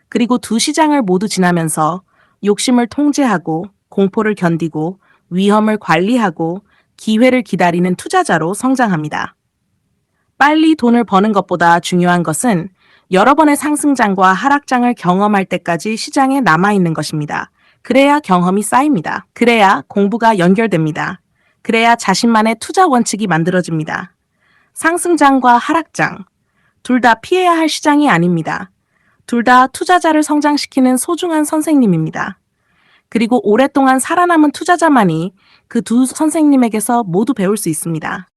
그리고 두 시장을 모두 지나면서 욕심을 통제하고 공포를 견디고 위험을 관리하고 기회를 기다리는 투자자로 성장합니다. 빨리 돈을 버는 것보다 중요한 것은 여러 번의 상승장과 하락장을 경험할 때까지 시장에 남아있는 것입니다. 그래야 경험이 쌓입니다. 그래야 공부가 연결됩니다. 그래야 자신만의 투자 원칙이 만들어집니다. 상승장과 하락장, 둘 다 피해야 할 시장이 아닙니다. 둘 다 투자자를 성장시키는 소중한 선생님입니다. 그리고 오랫동안 살아남은 투자자만이 그 두 선생님에게서 모두 배울 수 있습니다.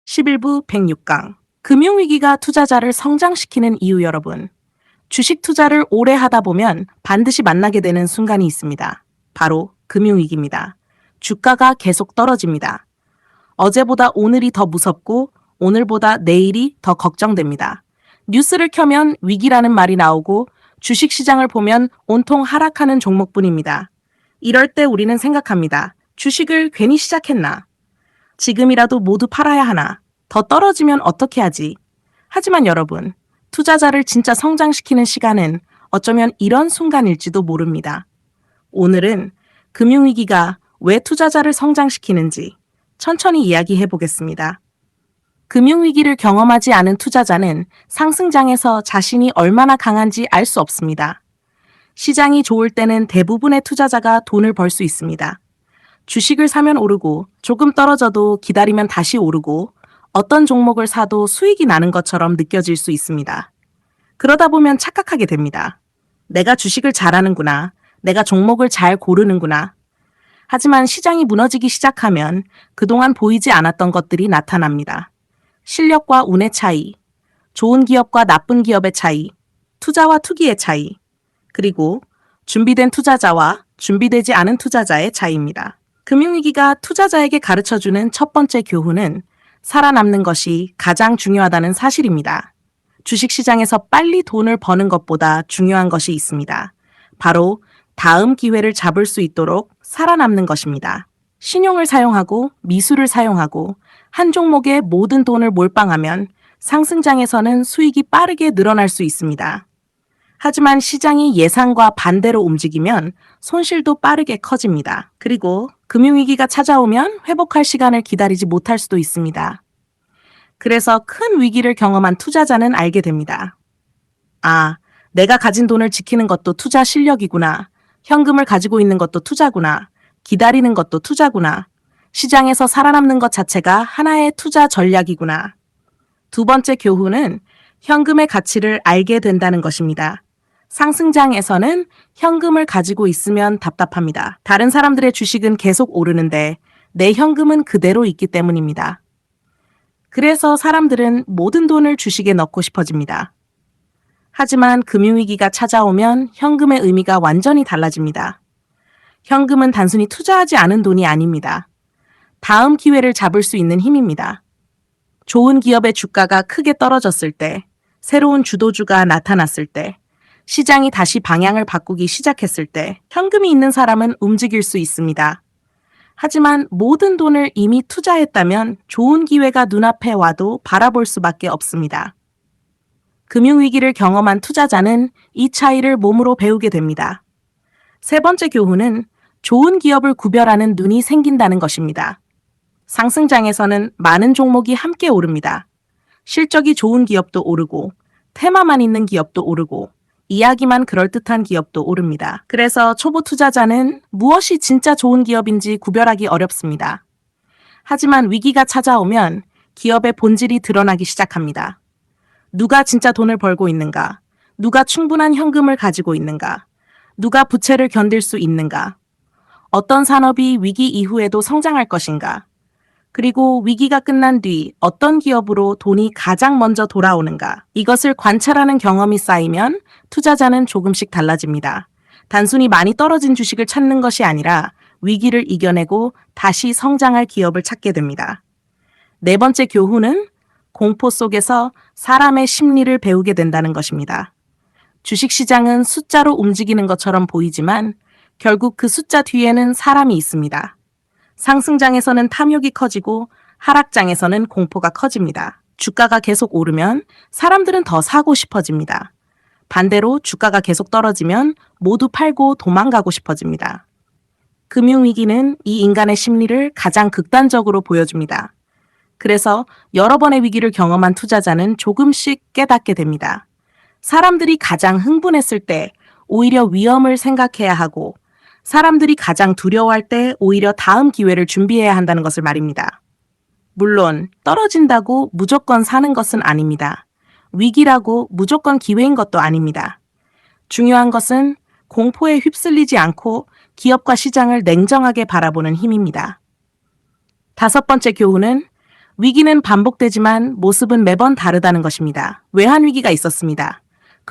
11부 106강 금융위기가 투자자를 성장시키는 이유 여러분. 주식 투자를 오래 하다 보면 반드시 만나게 되는 순간이 있습니다. 바로 금융위기입니다. 주가가 계속 떨어집니다. 어제보다 오늘이 더 무섭고 오늘보다 내일이 더 걱정됩니다. 뉴스를 켜면 위기라는 말이 나오고 주식 시장을 보면 온통 하락하는 종목뿐입니다. 이럴 때 우리는 생각합니다. 주식을 괜히 시작했나? 지금이라도 모두 팔아야 하나? 더 떨어지면 어떻게 하지? 하지만 여러분, 투자자를 진짜 성장시키는 시간은 어쩌면 이런 순간일지도 모릅니다. 오늘은 금융위기가 왜 투자자를 성장시키는지 천천히 이야기해 보겠습니다. 금융위기를 경험하지 않은 투자자는 상승장에서 자신이 얼마나 강한지 알 수 없습니다. 시장이 좋을 때는 대부분의 투자자가 돈을 벌 수 있습니다. 주식을 사면 오르고 조금 떨어져도 기다리면 다시 오르고 어떤 종목을 사도 수익이 나는 것처럼 느껴질 수 있습니다. 그러다 보면 착각하게 됩니다. 내가 주식을 잘하는구나. 내가 종목을 잘 고르는구나. 하지만 시장이 무너지기 시작하면 그동안 보이지 않았던 것들이 나타납니다. 실력과 운의 차이, 좋은 기업과 나쁜 기업의 차이, 투자와 투기의 차이, 그리고 준비된 투자자와 준비되지 않은 투자자의 차이입니다. 금융위기가 투자자에게 가르쳐주는 첫 번째 교훈은 살아남는 것이 가장 중요하다는 사실입니다. 주식시장에서 빨리 돈을 버는 것보다 중요한 것이 있습니다. 바로 다음 기회를 잡을 수 있도록 살아남는 것입니다. 신용을 사용하고 미수를 사용하고 한 종목에 모든 돈을 몰빵하면 상승장에서는 수익이 빠르게 늘어날 수 있습니다. 하지만 시장이 예상과 반대로 움직이면 손실도 빠르게 커집니다. 그리고 금융위기가 찾아오면 회복할 시간을 기다리지 못할 수도 있습니다. 그래서 큰 위기를 경험한 투자자는 알게 됩니다. 아, 내가 가진 돈을 지키는 것도 투자 실력이구나. 현금을 가지고 있는 것도 투자구나. 기다리는 것도 투자구나. 시장에서 살아남는 것 자체가 하나의 투자 전략이구나. 두 번째 교훈은 현금의 가치를 알게 된다는 것입니다. 상승장에서는 현금을 가지고 있으면 답답합니다. 다른 사람들의 주식은 계속 오르는데 내 현금은 그대로 있기 때문입니다. 그래서 사람들은 모든 돈을 주식에 넣고 싶어집니다. 하지만 금융위기가 찾아오면 현금의 의미가 완전히 달라집니다. 현금은 단순히 투자하지 않은 돈이 아닙니다. 다음 기회를 잡을 수 있는 힘입니다. 좋은 기업의 주가가 크게 떨어졌을 때, 새로운 주도주가 나타났을 때, 시장이 다시 방향을 바꾸기 시작했을 때 현금이 있는 사람은 움직일 수 있습니다. 하지만 모든 돈을 이미 투자했다면 좋은 기회가 눈앞에 와도 바라볼 수밖에 없습니다. 금융위기를 경험한 투자자는 이 차이를 몸으로 배우게 됩니다. 세 번째 교훈은 좋은 기업을 구별하는 눈이 생긴다는 것입니다. 상승장에서는 많은 종목이 함께 오릅니다. 실적이 좋은 기업도 오르고, 테마만 있는 기업도 오르고, 이야기만 그럴듯한 기업도 오릅니다. 그래서 초보 투자자는 무엇이 진짜 좋은 기업인지 구별하기 어렵습니다. 하지만 위기가 찾아오면 기업의 본질이 드러나기 시작합니다. 누가 진짜 돈을 벌고 있는가? 누가 충분한 현금을 가지고 있는가? 누가 부채를 견딜 수 있는가? 어떤 산업이 위기 이후에도 성장할 것인가? 그리고 위기가 끝난 뒤 어떤 기업으로 돈이 가장 먼저 돌아오는가? 이것을 관찰하는 경험이 쌓이면 투자자는 조금씩 달라집니다. 단순히 많이 떨어진 주식을 찾는 것이 아니라 위기를 이겨내고 다시 성장할 기업을 찾게 됩니다. 네 번째 교훈은 공포 속에서 사람의 심리를 배우게 된다는 것입니다. 주식시장은 숫자로 움직이는 것처럼 보이지만 결국 그 숫자 뒤에는 사람이 있습니다. 상승장에서는 탐욕이 커지고 하락장에서는 공포가 커집니다. 주가가 계속 오르면 사람들은 더 사고 싶어집니다. 반대로 주가가 계속 떨어지면 모두 팔고 도망가고 싶어집니다. 금융위기는 이 인간의 심리를 가장 극단적으로 보여줍니다. 그래서 여러 번의 위기를 경험한 투자자는 조금씩 깨닫게 됩니다. 사람들이 가장 흥분했을 때 오히려 위험을 생각해야 하고 사람들이 가장 두려워할 때 오히려 다음 기회를 준비해야 한다는 것을 말입니다. 물론 떨어진다고 무조건 사는 것은 아닙니다. 위기라고 무조건 기회인 것도 아닙니다. 중요한 것은 공포에 휩쓸리지 않고 기업과 시장을 냉정하게 바라보는 힘입니다. 다섯 번째 교훈은 위기는 반복되지만 모습은 매번 다르다는 것입니다. 외환위기가 있었습니다.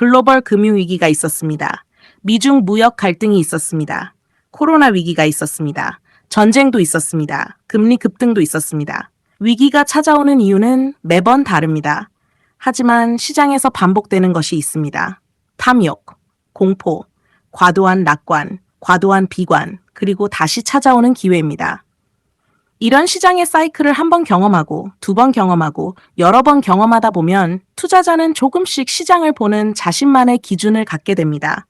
글로벌 금융위기가 있었습니다. 미중 무역 갈등이 있었습니다. 코로나 위기가 있었습니다. 전쟁도 있었습니다. 금리 급등도 있었습니다. 위기가 찾아오는 이유는 매번 다릅니다. 하지만 시장에서 반복되는 것이 있습니다. 탐욕, 공포, 과도한 낙관, 과도한 비관, 그리고 다시 찾아오는 기회입니다. 이런 시장의 사이클을 한 번 경험하고, 두 번 경험하고, 여러 번 경험하다 보면 투자자는 조금씩 시장을 보는 자신만의 기준을 갖게 됩니다.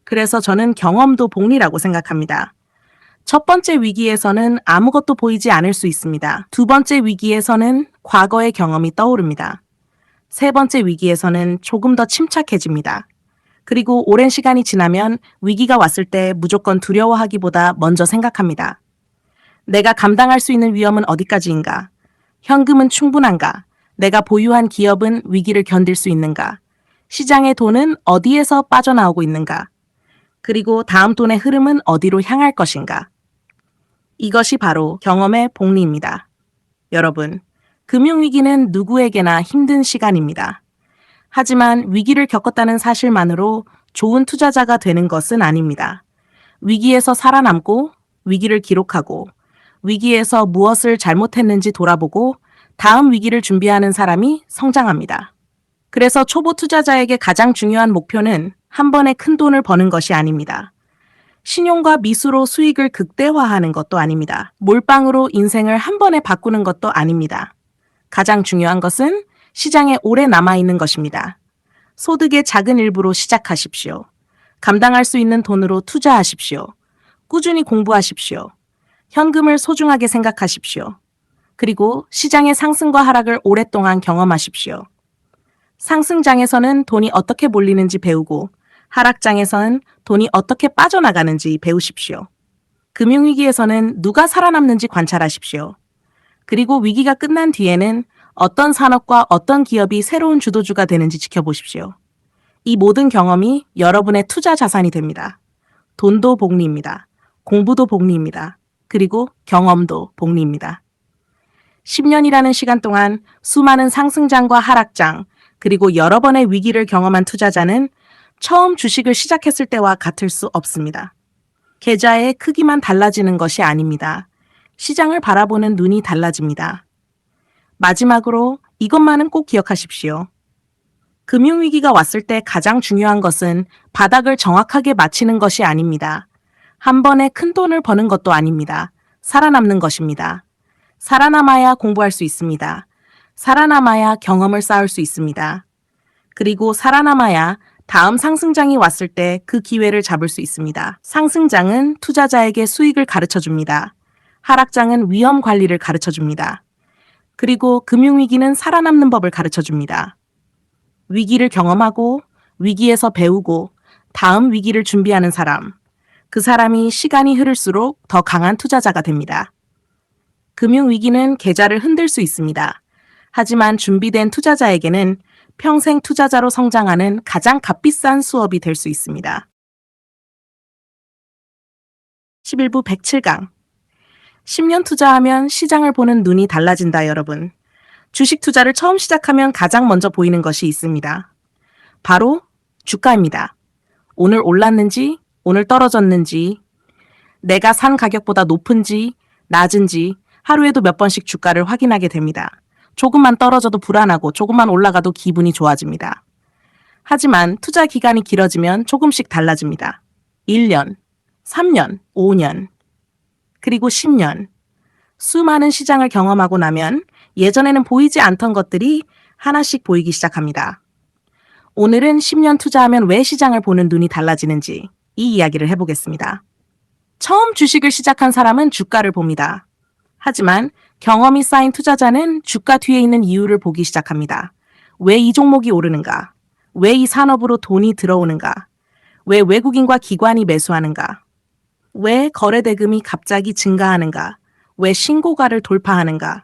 그래서 저는 경험도 복리라고 생각합니다. 첫 번째 위기에서는 아무것도 보이지 않을 수 있습니다. 두 번째 위기에서는 과거의 경험이 떠오릅니다. 세 번째 위기에서는 조금 더 침착해집니다. 그리고 오랜 시간이 지나면 위기가 왔을 때 무조건 두려워하기보다 먼저 생각합니다. 내가 감당할 수 있는 위험은 어디까지인가? 현금은 충분한가? 내가 보유한 기업은 위기를 견딜 수 있는가? 시장의 돈은 어디에서 빠져나오고 있는가? 그리고 다음 돈의 흐름은 어디로 향할 것인가? 이것이 바로 경험의 복리입니다. 여러분, 금융위기는 누구에게나 힘든 시간입니다. 하지만 위기를 겪었다는 사실만으로 좋은 투자자가 되는 것은 아닙니다. 위기에서 살아남고, 위기를 기록하고, 위기에서 무엇을 잘못했는지 돌아보고 다음 위기를 준비하는 사람이 성장합니다. 그래서 초보 투자자에게 가장 중요한 목표는 한 번에 큰 돈을 버는 것이 아닙니다. 신용과 미수로 수익을 극대화하는 것도 아닙니다. 몰빵으로 인생을 한 번에 바꾸는 것도 아닙니다. 가장 중요한 것은 시장에 오래 남아있는 것입니다. 소득의 작은 일부로 시작하십시오. 감당할 수 있는 돈으로 투자하십시오. 꾸준히 공부하십시오. 현금을 소중하게 생각하십시오. 그리고 시장의 상승과 하락을 오랫동안 경험하십시오. 상승장에서는 돈이 어떻게 몰리는지 배우고 하락장에서는 돈이 어떻게 빠져나가는지 배우십시오. 금융위기에서는 누가 살아남는지 관찰하십시오. 그리고 위기가 끝난 뒤에는 어떤 산업과 어떤 기업이 새로운 주도주가 되는지 지켜보십시오. 이 모든 경험이 여러분의 투자 자산이 됩니다. 돈도 복리입니다. 공부도 복리입니다. 그리고 경험도 복리입니다. 10년이라는 시간 동안 수많은 상승장과 하락장, 그리고 여러 번의 위기를 경험한 투자자는 처음 주식을 시작했을 때와 같을 수 없습니다. 계좌의 크기만 달라지는 것이 아닙니다. 시장을 바라보는 눈이 달라집니다. 마지막으로 이것만은 꼭 기억하십시오. 금융위기가 왔을 때 가장 중요한 것은 바닥을 정확하게 맞히는 것이 아닙니다. 한 번에 큰 돈을 버는 것도 아닙니다. 살아남는 것입니다. 살아남아야 공부할 수 있습니다. 살아남아야 경험을 쌓을 수 있습니다. 그리고 살아남아야 다음 상승장이 왔을 때 그 기회를 잡을 수 있습니다. 상승장은 투자자에게 수익을 가르쳐 줍니다. 하락장은 위험 관리를 가르쳐 줍니다. 그리고 금융위기는 살아남는 법을 가르쳐 줍니다. 위기를 경험하고 위기에서 배우고 다음 위기를 준비하는 사람, 그 사람이 시간이 흐를수록 더 강한 투자자가 됩니다. 금융위기는 계좌를 흔들 수 있습니다. 하지만 준비된 투자자에게는 평생 투자자로 성장하는 가장 값비싼 수업이 될 수 있습니다. 11부 107강 10년 투자하면 시장을 보는 눈이 달라진다 여러분. 주식 투자를 처음 시작하면 가장 먼저 보이는 것이 있습니다. 바로 주가입니다. 오늘 올랐는지, 오늘 떨어졌는지, 내가 산 가격보다 높은지, 낮은지 하루에도 몇 번씩 주가를 확인하게 됩니다. 조금만 떨어져도 불안하고 조금만 올라가도 기분이 좋아집니다. 하지만 투자 기간이 길어지면 조금씩 달라집니다. 1년, 3년, 5년, 그리고 10년. 수많은 시장을 경험하고 나면 예전에는 보이지 않던 것들이 하나씩 보이기 시작합니다. 오늘은 10년 투자하면 왜 시장을 보는 눈이 달라지는지 이 이야기를 해보겠습니다. 처음 주식을 시작한 사람은 주가를 봅니다. 하지만 경험이 쌓인 투자자는 주가 뒤에 있는 이유를 보기 시작합니다. 왜 이 종목이 오르는가? 왜 이 산업으로 돈이 들어오는가? 왜 외국인과 기관이 매수하는가? 왜 거래 대금이 갑자기 증가하는가? 왜 신고가를 돌파하는가?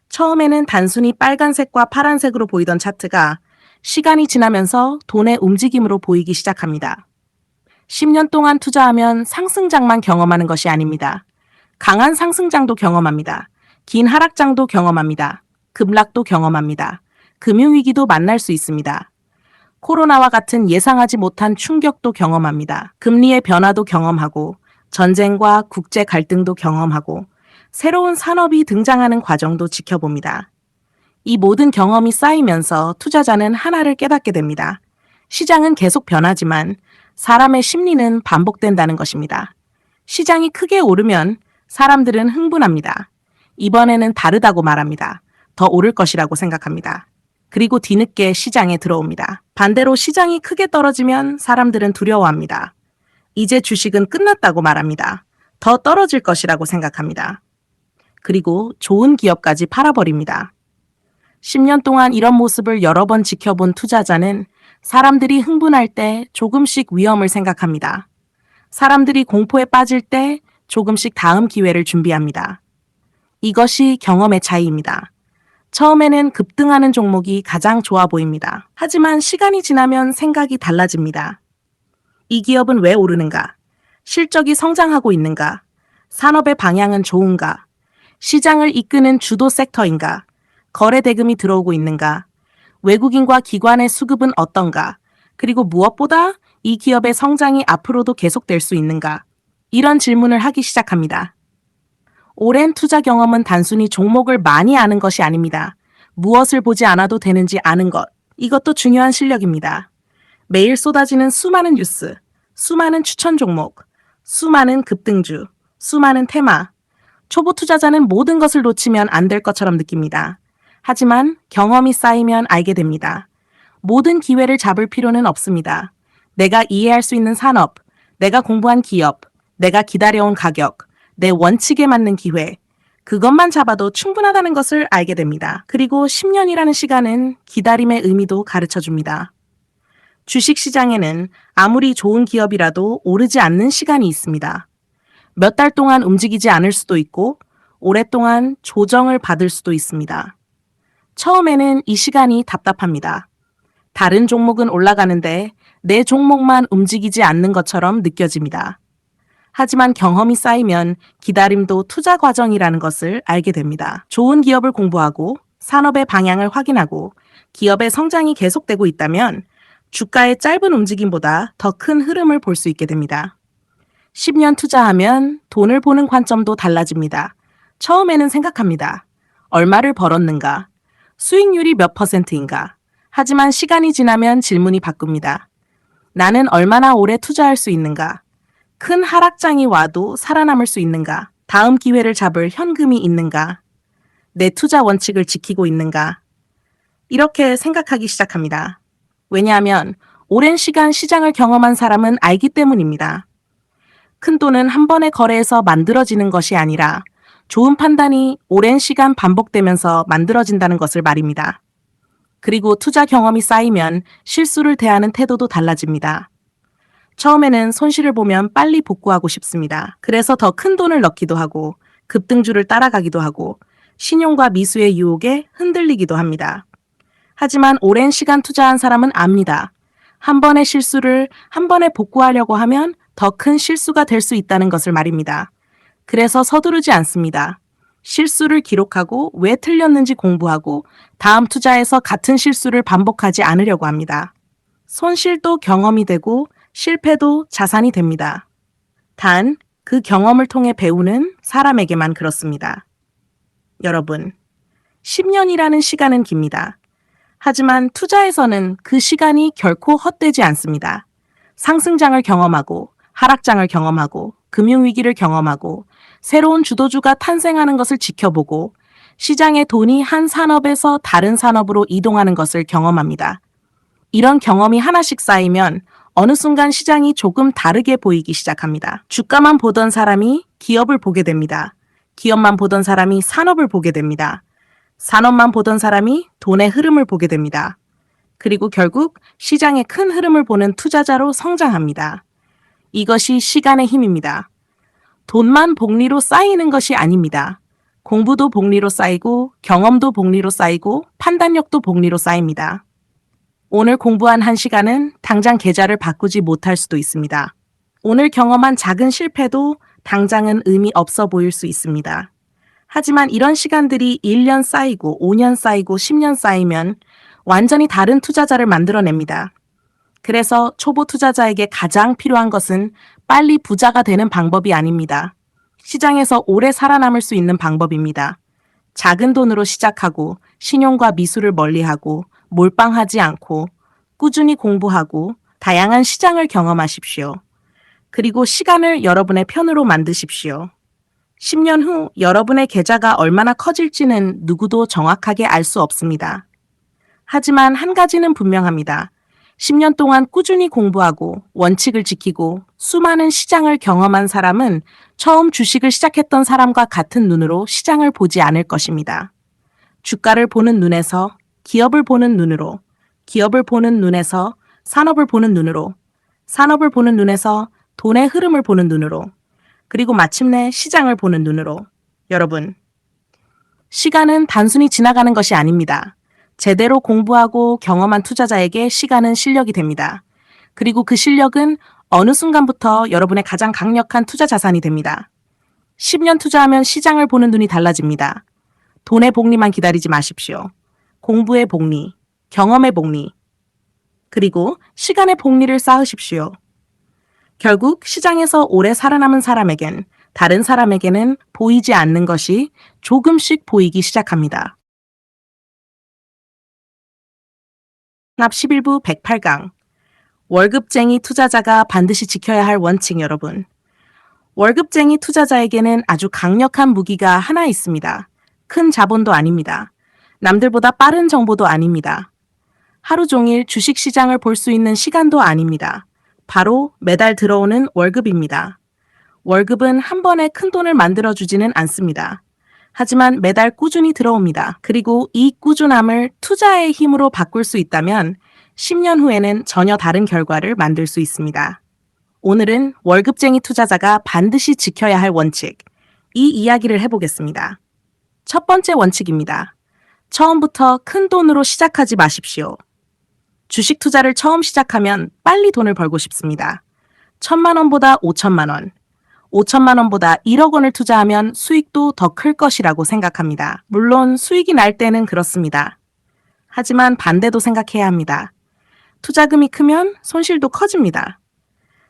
처음에는 단순히 빨간색과 파란색으로 보이던 차트가 시간이 지나면서 돈의 움직임으로 보이기 시작합니다. 10년 동안 투자하면 상승장만 경험하는 것이 아닙니다. 강한 상승장도 경험합니다. 긴 하락장도 경험합니다. 급락도 경험합니다. 금융위기도 만날 수 있습니다. 코로나와 같은 예상하지 못한 충격도 경험합니다. 금리의 변화도 경험하고 전쟁과 국제 갈등도 경험하고 새로운 산업이 등장하는 과정도 지켜봅니다. 이 모든 경험이 쌓이면서 투자자는 하나를 깨닫게 됩니다. 시장은 계속 변하지만 사람의 심리는 반복된다는 것입니다. 시장이 크게 오르면 사람들은 흥분합니다. 이번에는 다르다고 말합니다. 더 오를 것이라고 생각합니다. 그리고 뒤늦게 시장에 들어옵니다. 반대로 시장이 크게 떨어지면 사람들은 두려워합니다. 이제 주식은 끝났다고 말합니다. 더 떨어질 것이라고 생각합니다. 그리고 좋은 기업까지 팔아버립니다. 10년 동안 이런 모습을 여러 번 지켜본 투자자는 사람들이 흥분할 때 조금씩 위험을 생각합니다. 사람들이 공포에 빠질 때 조금씩 다음 기회를 준비합니다. 이것이 경험의 차이입니다. 처음에는 급등하는 종목이 가장 좋아 보입니다. 하지만 시간이 지나면 생각이 달라집니다. 이 기업은 왜 오르는가? 실적이 성장하고 있는가? 산업의 방향은 좋은가? 시장을 이끄는 주도 섹터인가? 거래 대금이 들어오고 있는가? 외국인과 기관의 수급은 어떤가? 그리고 무엇보다 이 기업의 성장이 앞으로도 계속될 수 있는가? 이런 질문을 하기 시작합니다. 오랜 투자 경험은 단순히 종목을 많이 아는 것이 아닙니다. 무엇을 보지 않아도 되는지 아는 것. 이것도 중요한 실력입니다. 매일 쏟아지는 수많은 뉴스, 수많은 추천 종목, 수많은 급등주, 수많은 테마. 초보 투자자는 모든 것을 놓치면 안 될 것처럼 느낍니다. 하지만 경험이 쌓이면 알게 됩니다. 모든 기회를 잡을 필요는 없습니다. 내가 이해할 수 있는 산업, 내가 공부한 기업, 내가 기다려온 가격, 내 원칙에 맞는 기회, 그것만 잡아도 충분하다는 것을 알게 됩니다. 그리고 10년이라는 시간은 기다림의 의미도 가르쳐 줍니다. 주식시장에는 아무리 좋은 기업이라도 오르지 않는 시간이 있습니다. 몇 달 동안 움직이지 않을 수도 있고 오랫동안 조정을 받을 수도 있습니다. 처음에는 이 시간이 답답합니다. 다른 종목은 올라가는데 내 종목만 움직이지 않는 것처럼 느껴집니다. 하지만 경험이 쌓이면 기다림도 투자 과정이라는 것을 알게 됩니다. 좋은 기업을 공부하고 산업의 방향을 확인하고 기업의 성장이 계속되고 있다면 주가의 짧은 움직임보다 더 큰 흐름을 볼 수 있게 됩니다. 10년 투자하면 돈을 보는 관점도 달라집니다. 처음에는 생각합니다. 얼마를 벌었는가? 수익률이 몇 %인가? 하지만 시간이 지나면 질문이 바꿉니다. 나는 얼마나 오래 투자할 수 있는가? 큰 하락장이 와도 살아남을 수 있는가? 다음 기회를 잡을 현금이 있는가? 내 투자 원칙을 지키고 있는가? 이렇게 생각하기 시작합니다. 왜냐하면 오랜 시간 시장을 경험한 사람은 알기 때문입니다. 큰 돈은 한 번의 거래에서 만들어지는 것이 아니라 좋은 판단이 오랜 시간 반복되면서 만들어진다는 것을 말입니다. 그리고 투자 경험이 쌓이면 실수를 대하는 태도도 달라집니다. 처음에는 손실을 보면 빨리 복구하고 싶습니다. 그래서 더 큰 돈을 넣기도 하고 급등주를 따라가기도 하고 신용과 미수의 유혹에 흔들리기도 합니다. 하지만 오랜 시간 투자한 사람은 압니다. 한 번의 실수를 한 번에 복구하려고 하면 더 큰 실수가 될 수 있다는 것을 말입니다. 그래서 서두르지 않습니다. 실수를 기록하고 왜 틀렸는지 공부하고 다음 투자에서 같은 실수를 반복하지 않으려고 합니다. 손실도 경험이 되고 실패도 자산이 됩니다. 단, 그 경험을 통해 배우는 사람에게만 그렇습니다. 여러분, 10년이라는 시간은 깁니다. 하지만 투자에서는 그 시간이 결코 헛되지 않습니다. 상승장을 경험하고 하락장을 경험하고 금융위기를 경험하고 새로운 주도주가 탄생하는 것을 지켜보고 시장의 돈이 한 산업에서 다른 산업으로 이동하는 것을 경험합니다. 이런 경험이 하나씩 쌓이면 어느 순간 시장이 조금 다르게 보이기 시작합니다. 주가만 보던 사람이 기업을 보게 됩니다. 기업만 보던 사람이 산업을 보게 됩니다. 산업만 보던 사람이 돈의 흐름을 보게 됩니다. 그리고 결국 시장의 큰 흐름을 보는 투자자로 성장합니다. 이것이 시간의 힘입니다. 돈만 복리로 쌓이는 것이 아닙니다. 공부도 복리로 쌓이고 경험도 복리로 쌓이고 판단력도 복리로 쌓입니다. 오늘 공부한 1시간은 당장 계좌를 바꾸지 못할 수도 있습니다. 오늘 경험한 작은 실패도 당장은 의미 없어 보일 수 있습니다. 하지만 이런 시간들이 1년 쌓이고 5년 쌓이고 10년 쌓이면 완전히 다른 투자자를 만들어냅니다. 그래서 초보 투자자에게 가장 필요한 것은 빨리 부자가 되는 방법이 아닙니다. 시장에서 오래 살아남을 수 있는 방법입니다. 작은 돈으로 시작하고 신용과 미수를 멀리하고 몰빵하지 않고 꾸준히 공부하고 다양한 시장을 경험하십시오. 그리고 시간을 여러분의 편으로 만드십시오. 10년 후 여러분의 계좌가 얼마나 커질지는 누구도 정확하게 알 수 없습니다. 하지만 한 가지는 분명합니다. 10년 동안 꾸준히 공부하고 원칙을 지키고 수많은 시장을 경험한 사람은 처음 주식을 시작했던 사람과 같은 눈으로 시장을 보지 않을 것입니다. 주가를 보는 눈에서, 기업을 보는 눈으로, 기업을 보는 눈에서, 산업을 보는 눈으로, 산업을 보는 눈에서 돈의 흐름을 보는 눈으로, 그리고 마침내 시장을 보는 눈으로. 여러분, 시간은 단순히 지나가는 것이 아닙니다. 제대로 공부하고 경험한 투자자에게 시간은 실력이 됩니다. 그리고 그 실력은 어느 순간부터 여러분의 가장 강력한 투자 자산이 됩니다. 10년 투자하면 시장을 보는 눈이 달라집니다. 돈의 복리만 기다리지 마십시오. 공부의 복리, 경험의 복리, 그리고 시간의 복리를 쌓으십시오. 결국 시장에서 오래 살아남은 사람에겐 다른 사람에게는 보이지 않는 것이 조금씩 보이기 시작합니다. 납 11부 108강 월급쟁이 투자자가 반드시 지켜야 할 원칙. 여러분, 월급쟁이 투자자에게는 아주 강력한 무기가 하나 있습니다. 큰 자본도 아닙니다. 남들보다 빠른 정보도 아닙니다. 하루 종일 주식시장을 볼 수 있는 시간도 아닙니다. 바로 매달 들어오는 월급입니다. 월급은 한 번에 큰 돈을 만들어주지는 않습니다. 하지만 매달 꾸준히 들어옵니다. 그리고 이 꾸준함을 투자의 힘으로 바꿀 수 있다면 10년 후에는 전혀 다른 결과를 만들 수 있습니다. 오늘은 월급쟁이 투자자가 반드시 지켜야 할 원칙, 이 이야기를 해보겠습니다. 첫 번째 원칙입니다. 처음부터 큰 돈으로 시작하지 마십시오. 주식 투자를 처음 시작하면 빨리 돈을 벌고 싶습니다. 1,000만 원보다 5천만 원, 5천만 원보다 1억 원을 투자하면 수익도 더 클 것이라고 생각합니다. 물론 수익이 날 때는 그렇습니다. 하지만 반대도 생각해야 합니다. 투자금이 크면 손실도 커집니다.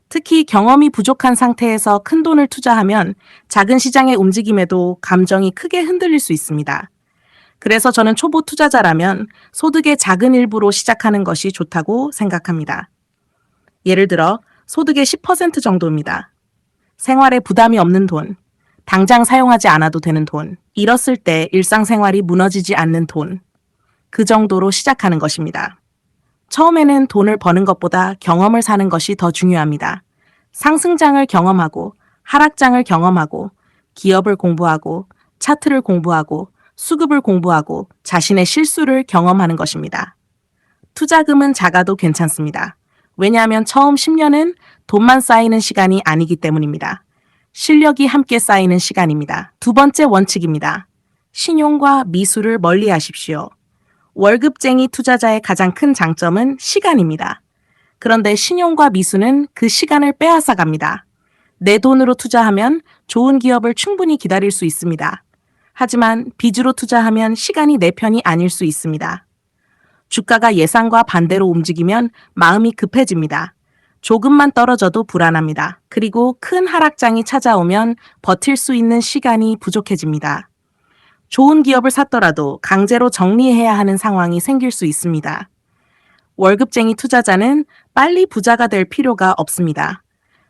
특히 경험이 부족한 상태에서 큰 돈을 투자하면 작은 시장의 움직임에도 감정이 크게 흔들릴 수 있습니다. 그래서 저는 초보 투자자라면 소득의 작은 일부로 시작하는 것이 좋다고 생각합니다. 예를 들어 소득의 10% 정도입니다. 생활에 부담이 없는 돈, 당장 사용하지 않아도 되는 돈, 잃었을 때 일상생활이 무너지지 않는 돈, 그 정도로 시작하는 것입니다. 처음에는 돈을 버는 것보다 경험을 사는 것이 더 중요합니다. 상승장을 경험하고 하락장을 경험하고 기업을 공부하고 차트를 공부하고 수급을 공부하고 자신의 실수를 경험하는 것입니다. 투자금은 작아도 괜찮습니다. 왜냐하면 처음 10년은 돈만 쌓이는 시간이 아니기 때문입니다. 실력이 함께 쌓이는 시간입니다. 두 번째 원칙입니다. 신용과 미수를 멀리 하십시오. 월급쟁이 투자자의 가장 큰 장점은 시간입니다. 그런데 신용과 미수는 그 시간을 빼앗아 갑니다. 내 돈으로 투자하면 좋은 기업을 충분히 기다릴 수 있습니다. 하지만 빚으로 투자하면 시간이 내 편이 아닐 수 있습니다. 주가가 예상과 반대로 움직이면 마음이 급해집니다. 조금만 떨어져도 불안합니다. 그리고 큰 하락장이 찾아오면 버틸 수 있는 시간이 부족해집니다. 좋은 기업을 샀더라도 강제로 정리해야 하는 상황이 생길 수 있습니다. 월급쟁이 투자자는 빨리 부자가 될 필요가 없습니다.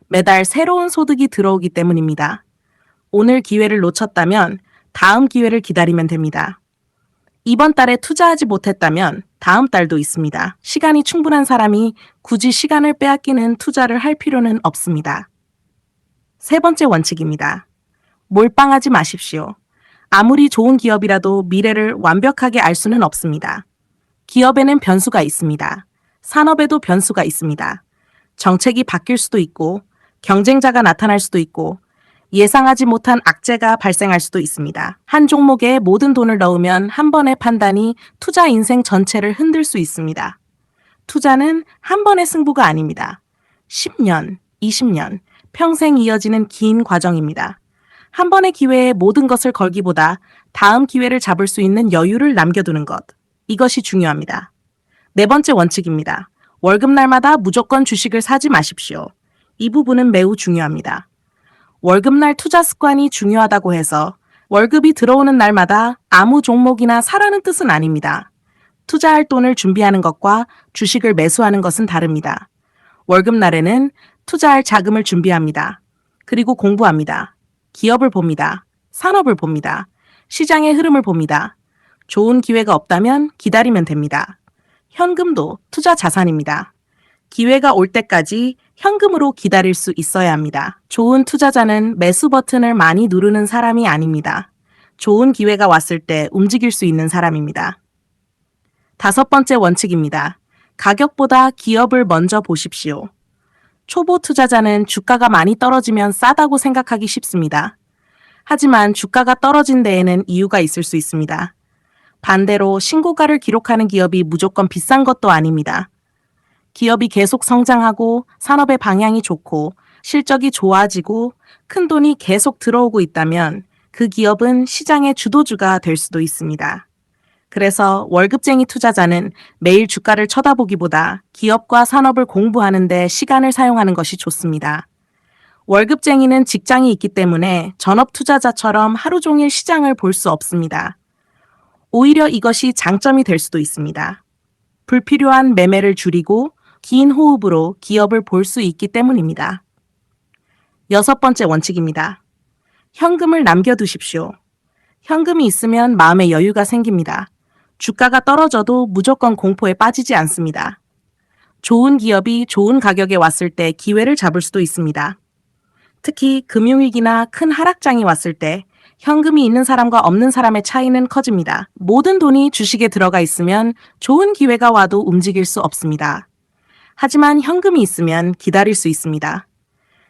매달 새로운 소득이 들어오기 때문입니다. 오늘 기회를 놓쳤다면 다음 기회를 기다리면 됩니다. 이번 달에 투자하지 못했다면 다음 달도 있습니다. 시간이 충분한 사람이 굳이 시간을 빼앗기는 투자를 할 필요는 없습니다. 세 번째 원칙입니다. 몰빵하지 마십시오. 아무리 좋은 기업이라도 미래를 완벽하게 알 수는 없습니다. 기업에는 변수가 있습니다. 산업에도 변수가 있습니다. 정책이 바뀔 수도 있고, 경쟁자가 나타날 수도 있고, 예상하지 못한 악재가 발생할 수도 있습니다. 한 종목에 모든 돈을 넣으면 한 번의 판단이 투자 인생 전체를 흔들 수 있습니다. 투자는 한 번의 승부가 아닙니다. 10년, 20년, 평생 이어지는 긴 과정입니다. 한 번의 기회에 모든 것을 걸기보다 다음 기회를 잡을 수 있는 여유를 남겨두는 것, 이것이 중요합니다. 네 번째 원칙입니다. 월급날마다 무조건 주식을 사지 마십시오. 이 부분은 매우 중요합니다. 월급날 투자 습관이 중요하다고 해서 월급이 들어오는 날마다 아무 종목이나 사라는 뜻은 아닙니다. 투자할 돈을 준비하는 것과 주식을 매수하는 것은 다릅니다. 월급날에는 투자할 자금을 준비합니다. 그리고 공부합니다. 기업을 봅니다. 산업을 봅니다. 시장의 흐름을 봅니다. 좋은 기회가 없다면 기다리면 됩니다. 현금도 투자 자산입니다. 기회가 올 때까지 현금으로 기다릴 수 있어야 합니다. 좋은 투자자는 매수 버튼을 많이 누르는 사람이 아닙니다. 좋은 기회가 왔을 때 움직일 수 있는 사람입니다. 5번째 원칙입니다. 가격보다 기업을 먼저 보십시오. 초보 투자자는 주가가 많이 떨어지면 싸다고 생각하기 쉽습니다. 하지만 주가가 떨어진 데에는 이유가 있을 수 있습니다. 반대로 신고가를 기록하는 기업이 무조건 비싼 것도 아닙니다. 기업이 계속 성장하고 산업의 방향이 좋고 실적이 좋아지고 큰 돈이 계속 들어오고 있다면 그 기업은 시장의 주도주가 될 수도 있습니다. 그래서 월급쟁이 투자자는 매일 주가를 쳐다보기보다 기업과 산업을 공부하는 데 시간을 사용하는 것이 좋습니다. 월급쟁이는 직장이 있기 때문에 전업 투자자처럼 하루 종일 시장을 볼 수 없습니다. 오히려 이것이 장점이 될 수도 있습니다. 불필요한 매매를 줄이고 긴 호흡으로 기업을 볼 수 있기 때문입니다. 6번째 원칙입니다. 현금을 남겨두십시오. 현금이 있으면 마음의 여유가 생깁니다. 주가가 떨어져도 무조건 공포에 빠지지 않습니다. 좋은 기업이 좋은 가격에 왔을 때 기회를 잡을 수도 있습니다. 특히 금융위기나 큰 하락장이 왔을 때 현금이 있는 사람과 없는 사람의 차이는 커집니다. 모든 돈이 주식에 들어가 있으면 좋은 기회가 와도 움직일 수 없습니다. 하지만 현금이 있으면 기다릴 수 있습니다.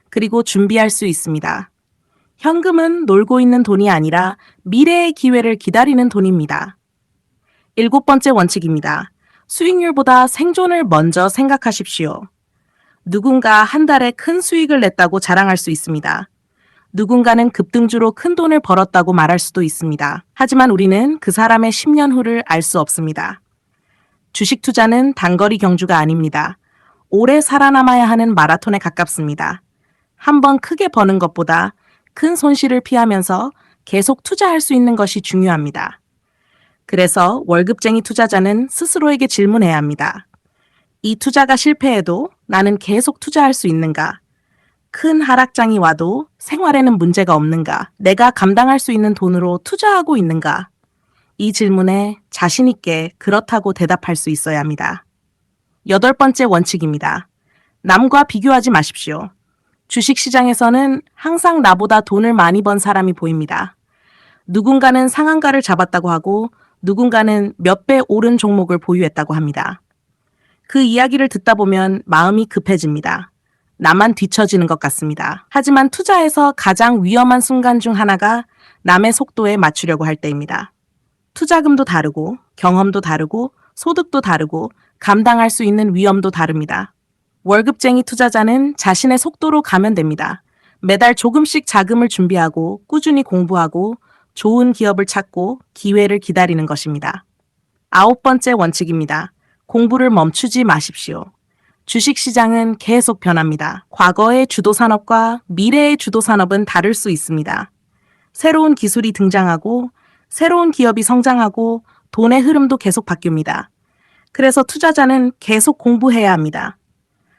그리고 준비할 수 있습니다. 현금은 놀고 있는 돈이 아니라 미래의 기회를 기다리는 돈입니다. 7번째 원칙입니다. 수익률보다 생존을 먼저 생각하십시오. 누군가 한 달에 큰 수익을 냈다고 자랑할 수 있습니다. 누군가는 급등주로 큰 돈을 벌었다고 말할 수도 있습니다. 하지만 우리는 그 사람의 10년 후를 알 수 없습니다. 주식 투자는 단거리 경주가 아닙니다. 오래 살아남아야 하는 마라톤에 가깝습니다. 한번 크게 버는 것보다 큰 손실을 피하면서 계속 투자할 수 있는 것이 중요합니다. 그래서 월급쟁이 투자자는 스스로에게 질문해야 합니다. 이 투자가 실패해도 나는 계속 투자할 수 있는가? 큰 하락장이 와도 생활에는 문제가 없는가? 내가 감당할 수 있는 돈으로 투자하고 있는가? 이 질문에 자신 있게 그렇다고 대답할 수 있어야 합니다. 8번째 원칙입니다. 남과 비교하지 마십시오. 주식시장에서는 항상 나보다 돈을 많이 번 사람이 보입니다. 누군가는 상한가를 잡았다고 하고 누군가는 몇 배 오른 종목을 보유했다고 합니다. 그 이야기를 듣다 보면 마음이 급해집니다. 나만 뒤처지는 것 같습니다. 하지만 투자에서 가장 위험한 순간 중 하나가 남의 속도에 맞추려고 할 때입니다. 투자금도 다르고 경험도 다르고 소득도 다르고 감당할 수 있는 위험도 다릅니다. 월급쟁이 투자자는 자신의 속도로 가면 됩니다. 매달 조금씩 자금을 준비하고 꾸준히 공부하고 좋은 기업을 찾고 기회를 기다리는 것입니다. 9번째 원칙입니다. 공부를 멈추지 마십시오. 주식시장은 계속 변합니다. 과거의 주도산업과 미래의 주도산업은 다를 수 있습니다. 새로운 기술이 등장하고 새로운 기업이 성장하고 돈의 흐름도 계속 바뀝니다. 그래서 투자자는 계속 공부해야 합니다.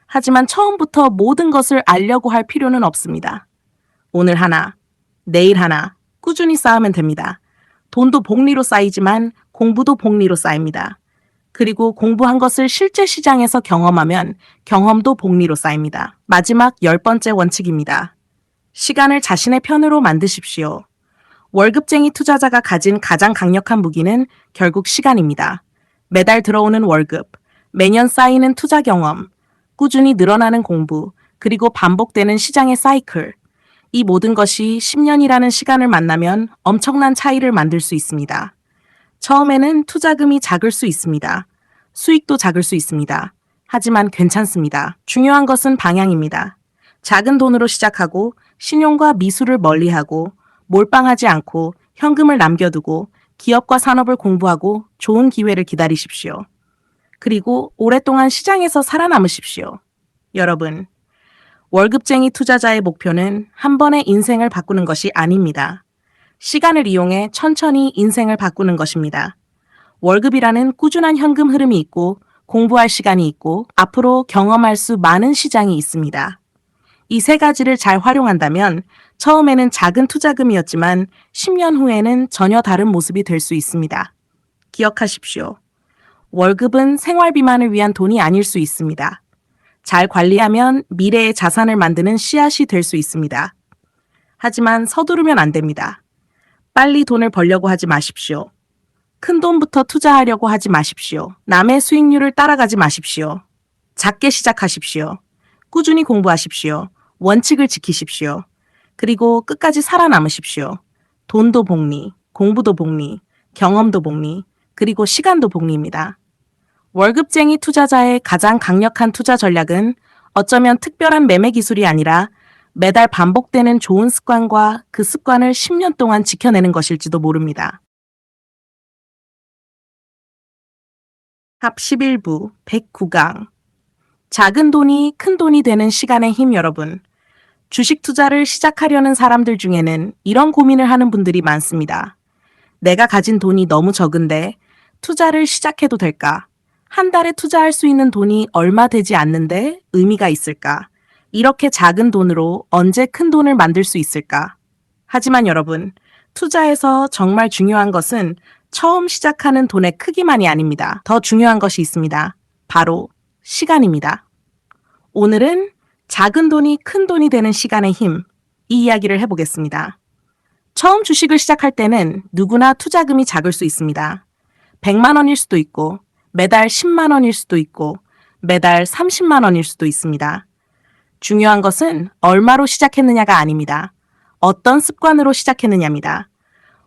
하지만 처음부터 모든 것을 알려고 할 필요는 없습니다. 오늘 하나, 내일 하나 꾸준히 쌓으면 됩니다. 돈도 복리로 쌓이지만 공부도 복리로 쌓입니다. 그리고 공부한 것을 실제 시장에서 경험하면 경험도 복리로 쌓입니다. 마지막 10번째 원칙입니다. 시간을 자신의 편으로 만드십시오. 월급쟁이 투자자가 가진 가장 강력한 무기는 결국 시간입니다. 매달 들어오는 월급, 매년 쌓이는 투자 경험, 꾸준히 늘어나는 공부, 그리고 반복되는 시장의 사이클. 이 모든 것이 10년이라는 시간을 만나면 엄청난 차이를 만들 수 있습니다. 처음에는 투자금이 작을 수 있습니다. 수익도 작을 수 있습니다. 하지만 괜찮습니다. 중요한 것은 방향입니다. 작은 돈으로 시작하고 신용과 미수를 멀리하고 몰빵하지 않고 현금을 남겨두고 기업과 산업을 공부하고 좋은 기회를 기다리십시오. 그리고 오랫동안 시장에서 살아남으십시오. 여러분, 월급쟁이 투자자의 목표는 한 번에 인생을 바꾸는 것이 아닙니다. 시간을 이용해 천천히 인생을 바꾸는 것입니다. 월급이라는 꾸준한 현금 흐름이 있고 공부할 시간이 있고 앞으로 경험할 수 많은 시장이 있습니다. 이 세 가지를 잘 활용한다면 처음에는 작은 투자금이었지만 10년 후에는 전혀 다른 모습이 될 수 있습니다. 기억하십시오. 월급은 생활비만을 위한 돈이 아닐 수 있습니다. 잘 관리하면 미래의 자산을 만드는 씨앗이 될 수 있습니다. 하지만 서두르면 안 됩니다. 빨리 돈을 벌려고 하지 마십시오. 큰 돈부터 투자하려고 하지 마십시오. 남의 수익률을 따라가지 마십시오. 작게 시작하십시오. 꾸준히 공부하십시오. 원칙을 지키십시오. 그리고 끝까지 살아남으십시오. 돈도 복리, 공부도 복리, 경험도 복리, 그리고 시간도 복리입니다. 월급쟁이 투자자의 가장 강력한 투자 전략은 어쩌면 특별한 매매 기술이 아니라 매달 반복되는 좋은 습관과 그 습관을 10년 동안 지켜내는 것일지도 모릅니다. 합 11부 109강 작은 돈이 큰 돈이 되는 시간의 힘. 여러분, 주식 투자를 시작하려는 사람들 중에는 이런 고민을 하는 분들이 많습니다. 내가 가진 돈이 너무 적은데 투자를 시작해도 될까? 한 달에 투자할 수 있는 돈이 얼마 되지 않는데 의미가 있을까? 이렇게 작은 돈으로 언제 큰 돈을 만들 수 있을까? 하지만 여러분, 투자에서 정말 중요한 것은 처음 시작하는 돈의 크기만이 아닙니다. 더 중요한 것이 있습니다. 바로 시간입니다. 오늘은 작은 돈이 큰 돈이 되는 시간의 힘, 이 이야기를 해보겠습니다. 처음 주식을 시작할 때는 누구나 투자금이 작을 수 있습니다. 100만 원일 수도 있고, 매달 10만 원일 수도 있고, 매달 30만 원일 수도 있습니다. 중요한 것은 얼마로 시작했느냐가 아닙니다. 어떤 습관으로 시작했느냐입니다.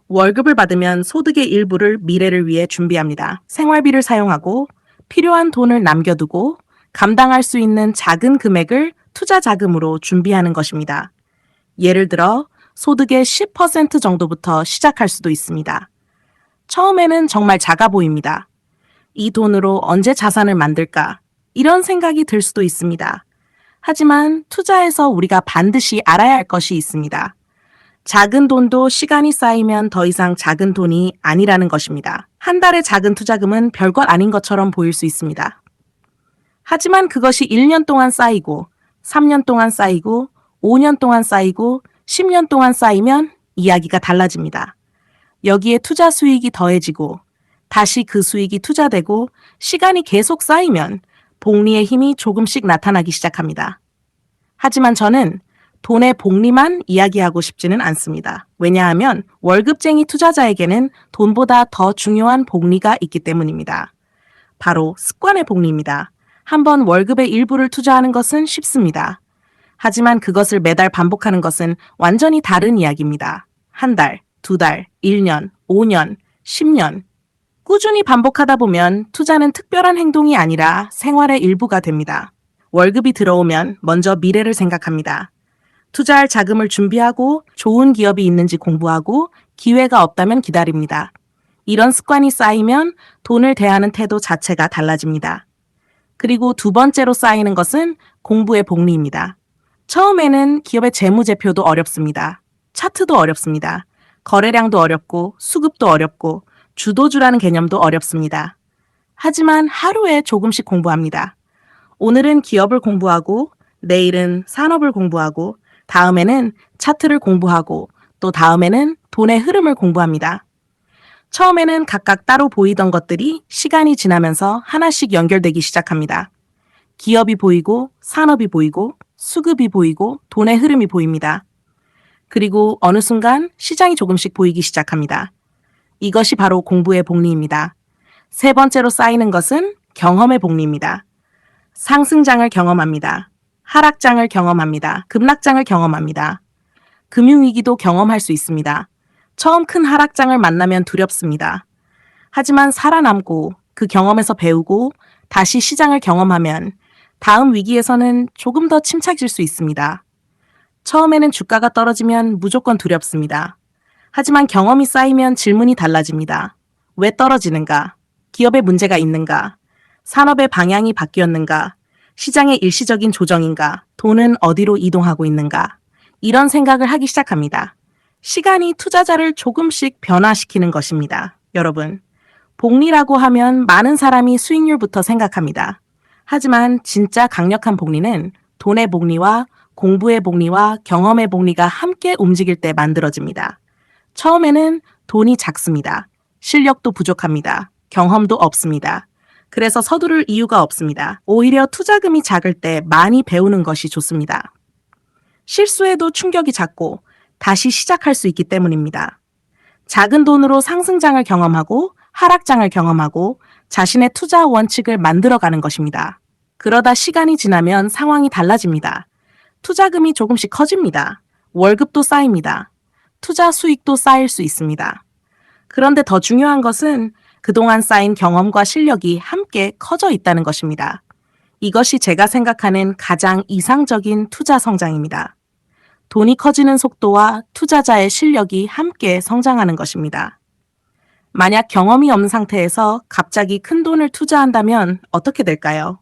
월급을 받으면 소득의 일부를 미래를 위해 준비합니다. 생활비를 사용하고 필요한 돈을 남겨두고 감당할 수 있는 작은 금액을 투자 자금으로 준비하는 것입니다. 예를 들어 소득의 10% 정도부터 시작할 수도 있습니다. 처음에는 정말 작아 보입니다. 이 돈으로 언제 자산을 만들까? 이런 생각이 들 수도 있습니다. 하지만 투자에서 우리가 반드시 알아야 할 것이 있습니다. 작은 돈도 시간이 쌓이면 더 이상 작은 돈이 아니라는 것입니다. 한 달의 작은 투자금은 별것 아닌 것처럼 보일 수 있습니다. 하지만 그것이 1년 동안 쌓이고, 3년 동안 쌓이고, 5년 동안 쌓이고, 10년 동안 쌓이면 이야기가 달라집니다. 여기에 투자 수익이 더해지고, 다시 그 수익이 투자되고, 시간이 계속 쌓이면 복리의 힘이 조금씩 나타나기 시작합니다. 하지만 저는 돈의 복리만 이야기하고 싶지는 않습니다. 왜냐하면 월급쟁이 투자자에게는 돈보다 더 중요한 복리가 있기 때문입니다. 바로 습관의 복리입니다. 한번 월급의 일부를 투자하는 것은 쉽습니다. 하지만 그것을 매달 반복하는 것은 완전히 다른 이야기입니다. 한 달, 두 달, 1년, 5년, 10년. 꾸준히 반복하다 보면 투자는 특별한 행동이 아니라 생활의 일부가 됩니다. 월급이 들어오면 먼저 미래를 생각합니다. 투자할 자금을 준비하고 좋은 기업이 있는지 공부하고 기회가 없다면 기다립니다. 이런 습관이 쌓이면 돈을 대하는 태도 자체가 달라집니다. 그리고 두 번째로 쌓이는 것은 공부의 복리입니다. 처음에는 기업의 재무제표도 어렵습니다. 차트도 어렵습니다. 거래량도 어렵고 수급도 어렵고 주도주라는 개념도 어렵습니다. 하지만 하루에 조금씩 공부합니다. 오늘은 기업을 공부하고 내일은 산업을 공부하고 다음에는 차트를 공부하고 또 다음에는 돈의 흐름을 공부합니다. 처음에는 각각 따로 보이던 것들이 시간이 지나면서 하나씩 연결되기 시작합니다. 기업이 보이고 산업이 보이고 수급이 보이고 돈의 흐름이 보입니다. 그리고 어느 순간 시장이 조금씩 보이기 시작합니다. 이것이 바로 공부의 복리입니다. 세 번째로 쌓이는 것은 경험의 복리입니다. 상승장을 경험합니다. 하락장을 경험합니다. 급락장을 경험합니다. 금융위기도 경험할 수 있습니다. 처음 큰 하락장을 만나면 두렵습니다. 하지만 살아남고 그 경험에서 배우고 다시 시장을 경험하면 다음 위기에서는 조금 더 침착해질 수 있습니다. 처음에는 주가가 떨어지면 무조건 두렵습니다. 하지만 경험이 쌓이면 질문이 달라집니다. 왜 떨어지는가? 기업에 문제가 있는가? 산업의 방향이 바뀌었는가? 시장의 일시적인 조정인가? 돈은 어디로 이동하고 있는가? 이런 생각을 하기 시작합니다. 시간이 투자자를 조금씩 변화시키는 것입니다. 여러분, 복리라고 하면 많은 사람이 수익률부터 생각합니다. 하지만 진짜 강력한 복리는 돈의 복리와 공부의 복리와 경험의 복리가 함께 움직일 때 만들어집니다. 처음에는 돈이 작습니다. 실력도 부족합니다. 경험도 없습니다. 그래서 서두를 이유가 없습니다. 오히려 투자금이 작을 때 많이 배우는 것이 좋습니다. 실수해도 충격이 작고 다시 시작할 수 있기 때문입니다. 작은 돈으로 상승장을 경험하고 하락장을 경험하고 자신의 투자 원칙을 만들어가는 것입니다. 그러다 시간이 지나면 상황이 달라집니다. 투자금이 조금씩 커집니다. 월급도 쌓입니다. 투자 수익도 쌓일 수 있습니다. 그런데 더 중요한 것은 그동안 쌓인 경험과 실력이 함께 커져 있다는 것입니다. 이것이 제가 생각하는 가장 이상적인 투자 성장입니다. 돈이 커지는 속도와 투자자의 실력이 함께 성장하는 것입니다. 만약 경험이 없는 상태에서 갑자기 큰 돈을 투자한다면 어떻게 될까요?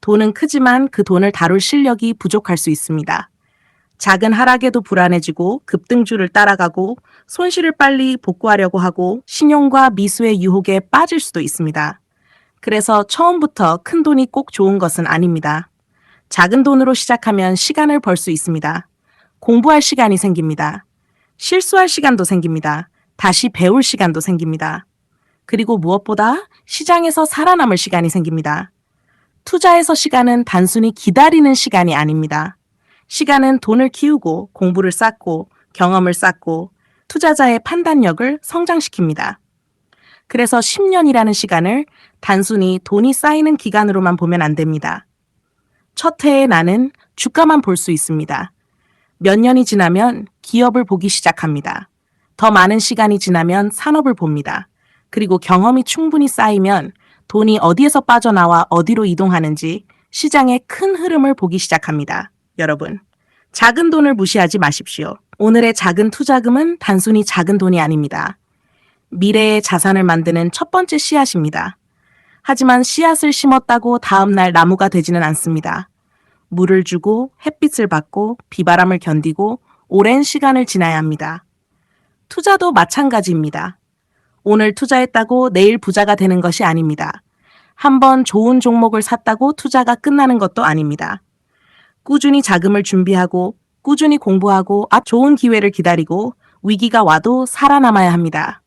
돈은 크지만 그 돈을 다룰 실력이 부족할 수 있습니다. 작은 하락에도 불안해지고 급등주를 따라가고 손실을 빨리 복구하려고 하고 신용과 미수의 유혹에 빠질 수도 있습니다. 그래서 처음부터 큰 돈이 꼭 좋은 것은 아닙니다. 작은 돈으로 시작하면 시간을 벌 수 있습니다. 공부할 시간이 생깁니다. 실수할 시간도 생깁니다. 다시 배울 시간도 생깁니다. 그리고 무엇보다 시장에서 살아남을 시간이 생깁니다. 투자에서 시간은 단순히 기다리는 시간이 아닙니다. 시간은 돈을 키우고 공부를 쌓고 경험을 쌓고 투자자의 판단력을 성장시킵니다. 그래서 10년이라는 시간을 단순히 돈이 쌓이는 기간으로만 보면 안 됩니다. 첫 해에 나는 주가만 볼 수 있습니다. 몇 년이 지나면 기업을 보기 시작합니다. 더 많은 시간이 지나면 산업을 봅니다. 그리고 경험이 충분히 쌓이면 돈이 어디에서 빠져나와 어디로 이동하는지 시장의 큰 흐름을 보기 시작합니다. 여러분, 작은 돈을 무시하지 마십시오. 오늘의 작은 투자금은 단순히 작은 돈이 아닙니다. 미래의 자산을 만드는 첫 번째 씨앗입니다. 하지만 씨앗을 심었다고 다음날 나무가 되지는 않습니다. 물을 주고 햇빛을 받고 비바람을 견디고 오랜 시간을 지나야 합니다. 투자도 마찬가지입니다. 오늘 투자했다고 내일 부자가 되는 것이 아닙니다. 한번 좋은 종목을 샀다고 투자가 끝나는 것도 아닙니다. 꾸준히 자금을 준비하고 꾸준히 공부하고 좋은 기회를 기다리고 위기가 와도 살아남아야 합니다.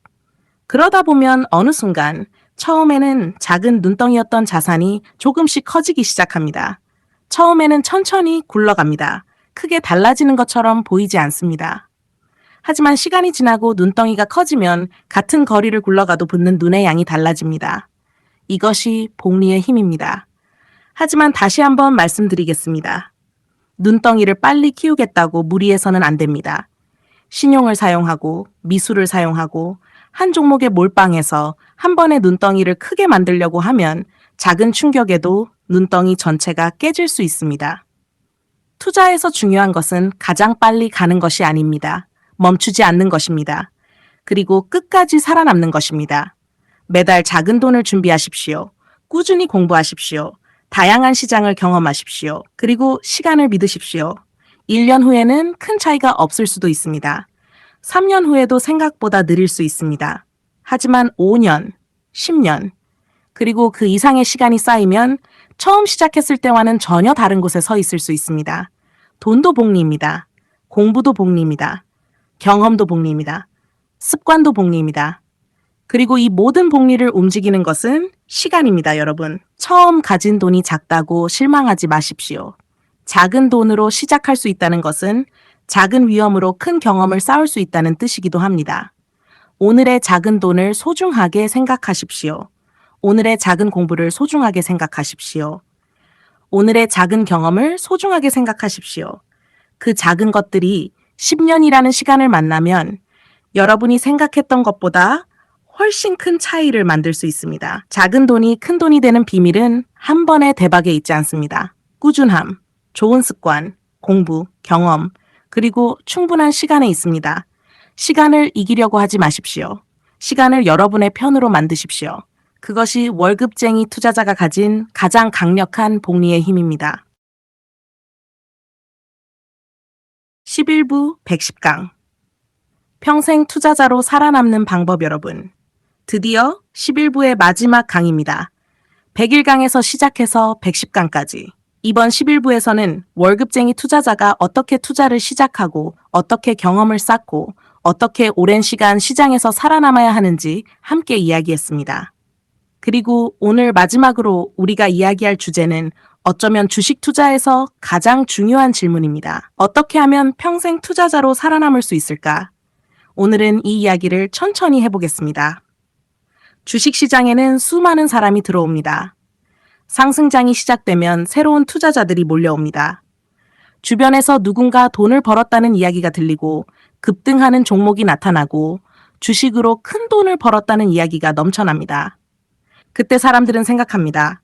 그러다 보면 어느 순간 처음에는 작은 눈덩이였던 자산이 조금씩 커지기 시작합니다. 처음에는 천천히 굴러갑니다. 크게 달라지는 것처럼 보이지 않습니다. 하지만 시간이 지나고 눈덩이가 커지면 같은 거리를 굴러가도 붙는 눈의 양이 달라집니다. 이것이 복리의 힘입니다. 하지만 다시 한번 말씀드리겠습니다. 눈덩이를 빨리 키우겠다고 무리해서는 안 됩니다. 신용을 사용하고 미수를 사용하고 한 종목에 몰빵해서 한 번에 눈덩이를 크게 만들려고 하면 작은 충격에도 눈덩이 전체가 깨질 수 있습니다. 투자에서 중요한 것은 가장 빨리 가는 것이 아닙니다. 멈추지 않는 것입니다. 그리고 끝까지 살아남는 것입니다. 매달 작은 돈을 준비하십시오. 꾸준히 공부하십시오. 다양한 시장을 경험하십시오. 그리고 시간을 믿으십시오. 1년 후에는 큰 차이가 없을 수도 있습니다. 3년 후에도 생각보다 느릴 수 있습니다. 하지만 5년, 10년, 그리고 그 이상의 시간이 쌓이면 처음 시작했을 때와는 전혀 다른 곳에 서 있을 수 있습니다. 돈도 복리입니다. 공부도 복리입니다. 경험도 복리입니다. 습관도 복리입니다. 그리고 이 모든 복리를 움직이는 것은 시간입니다, 여러분. 처음 가진 돈이 작다고 실망하지 마십시오. 작은 돈으로 시작할 수 있다는 것은 작은 위험으로 큰 경험을 쌓을 수 있다는 뜻이기도 합니다. 오늘의 작은 돈을 소중하게 생각하십시오. 오늘의 작은 공부를 소중하게 생각하십시오. 오늘의 작은 경험을 소중하게 생각하십시오. 그 작은 것들이 10년이라는 시간을 만나면 여러분이 생각했던 것보다 훨씬 큰 차이를 만들 수 있습니다. 작은 돈이 큰 돈이 되는 비밀은 한 번의 대박에 있지 않습니다. 꾸준함, 좋은 습관, 공부, 경험, 그리고 충분한 시간에 있습니다. 시간을 이기려고 하지 마십시오. 시간을 여러분의 편으로 만드십시오. 그것이 월급쟁이 투자자가 가진 가장 강력한 복리의 힘입니다. 11부 110강 평생 투자자로 살아남는 방법. 여러분, 드디어 11부의 마지막 강입니다. 101강에서 시작해서 110강까지. 이번 11부에서는 월급쟁이 투자자가 어떻게 투자를 시작하고 어떻게 경험을 쌓고 어떻게 오랜 시간 시장에서 살아남아야 하는지 함께 이야기했습니다. 그리고 오늘 마지막으로 우리가 이야기할 주제는 어쩌면 주식 투자에서 가장 중요한 질문입니다. 어떻게 하면 평생 투자자로 살아남을 수 있을까? 오늘은 이 이야기를 천천히 해보겠습니다. 주식 시장에는 수많은 사람이 들어옵니다. 상승장이 시작되면 새로운 투자자들이 몰려옵니다. 주변에서 누군가 돈을 벌었다는 이야기가 들리고 급등하는 종목이 나타나고 주식으로 큰 돈을 벌었다는 이야기가 넘쳐납니다. 그때 사람들은 생각합니다.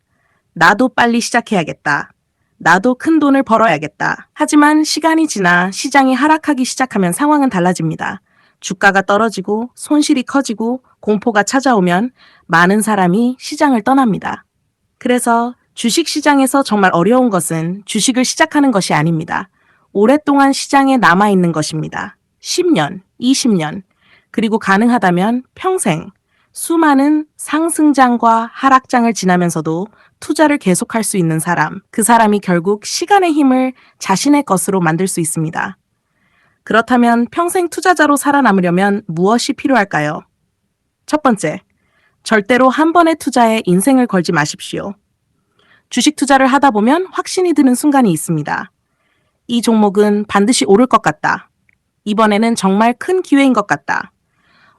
나도 빨리 시작해야겠다. 나도 큰 돈을 벌어야겠다. 하지만 시간이 지나 시장이 하락하기 시작하면 상황은 달라집니다. 주가가 떨어지고 손실이 커지고 공포가 찾아오면 많은 사람이 시장을 떠납니다. 그래서 주식시장에서 정말 어려운 것은 주식을 시작하는 것이 아닙니다. 오랫동안 시장에 남아있는 것입니다. 10년, 20년, 그리고 가능하다면 평생 수많은 상승장과 하락장을 지나면서도 투자를 계속할 수 있는 사람, 그 사람이 결국 시간의 힘을 자신의 것으로 만들 수 있습니다. 그렇다면 평생 투자자로 살아남으려면 무엇이 필요할까요? 첫 번째, 절대로 한 번의 투자에 인생을 걸지 마십시오. 주식 투자를 하다 보면 확신이 드는 순간이 있습니다. 이 종목은 반드시 오를 것 같다. 이번에는 정말 큰 기회인 것 같다.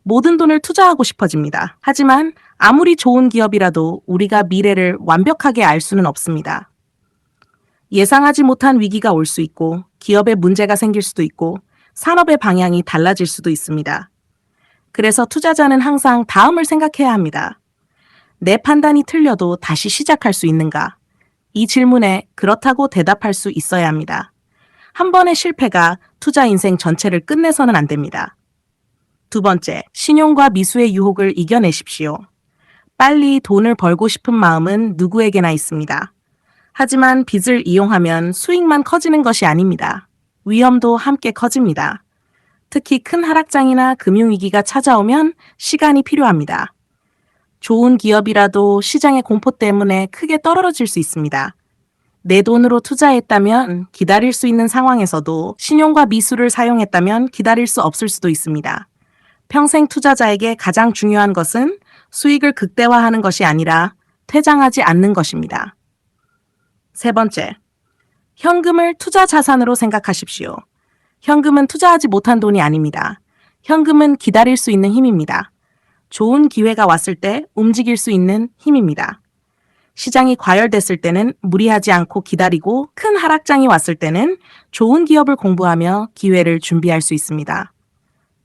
모든 돈을 투자하고 싶어집니다. 하지만 아무리 좋은 기업이라도 우리가 미래를 완벽하게 알 수는 없습니다. 예상하지 못한 위기가 올 수 있고, 기업에 문제가 생길 수도 있고, 산업의 방향이 달라질 수도 있습니다. 그래서 투자자는 항상 다음을 생각해야 합니다. 내 판단이 틀려도 다시 시작할 수 있는가? 이 질문에 그렇다고 대답할 수 있어야 합니다. 한 번의 실패가 투자 인생 전체를 끝내서는 안 됩니다. 두 번째, 신용과 미수의 유혹을 이겨내십시오. 빨리 돈을 벌고 싶은 마음은 누구에게나 있습니다. 하지만 빚을 이용하면 수익만 커지는 것이 아닙니다. 위험도 함께 커집니다. 특히 큰 하락장이나 금융위기가 찾아오면 시간이 필요합니다. 좋은 기업이라도 시장의 공포 때문에 크게 떨어질 수 있습니다. 내 돈으로 투자했다면 기다릴 수 있는 상황에서도 신용과 미수를 사용했다면 기다릴 수 없을 수도 있습니다. 평생 투자자에게 가장 중요한 것은 수익을 극대화하는 것이 아니라 퇴장하지 않는 것입니다. 세 번째, 현금을 투자 자산으로 생각하십시오. 현금은 투자하지 못한 돈이 아닙니다. 현금은 기다릴 수 있는 힘입니다. 좋은 기회가 왔을 때 움직일 수 있는 힘입니다. 시장이 과열됐을 때는 무리하지 않고 기다리고 큰 하락장이 왔을 때는 좋은 기업을 공부하며 기회를 준비할 수 있습니다.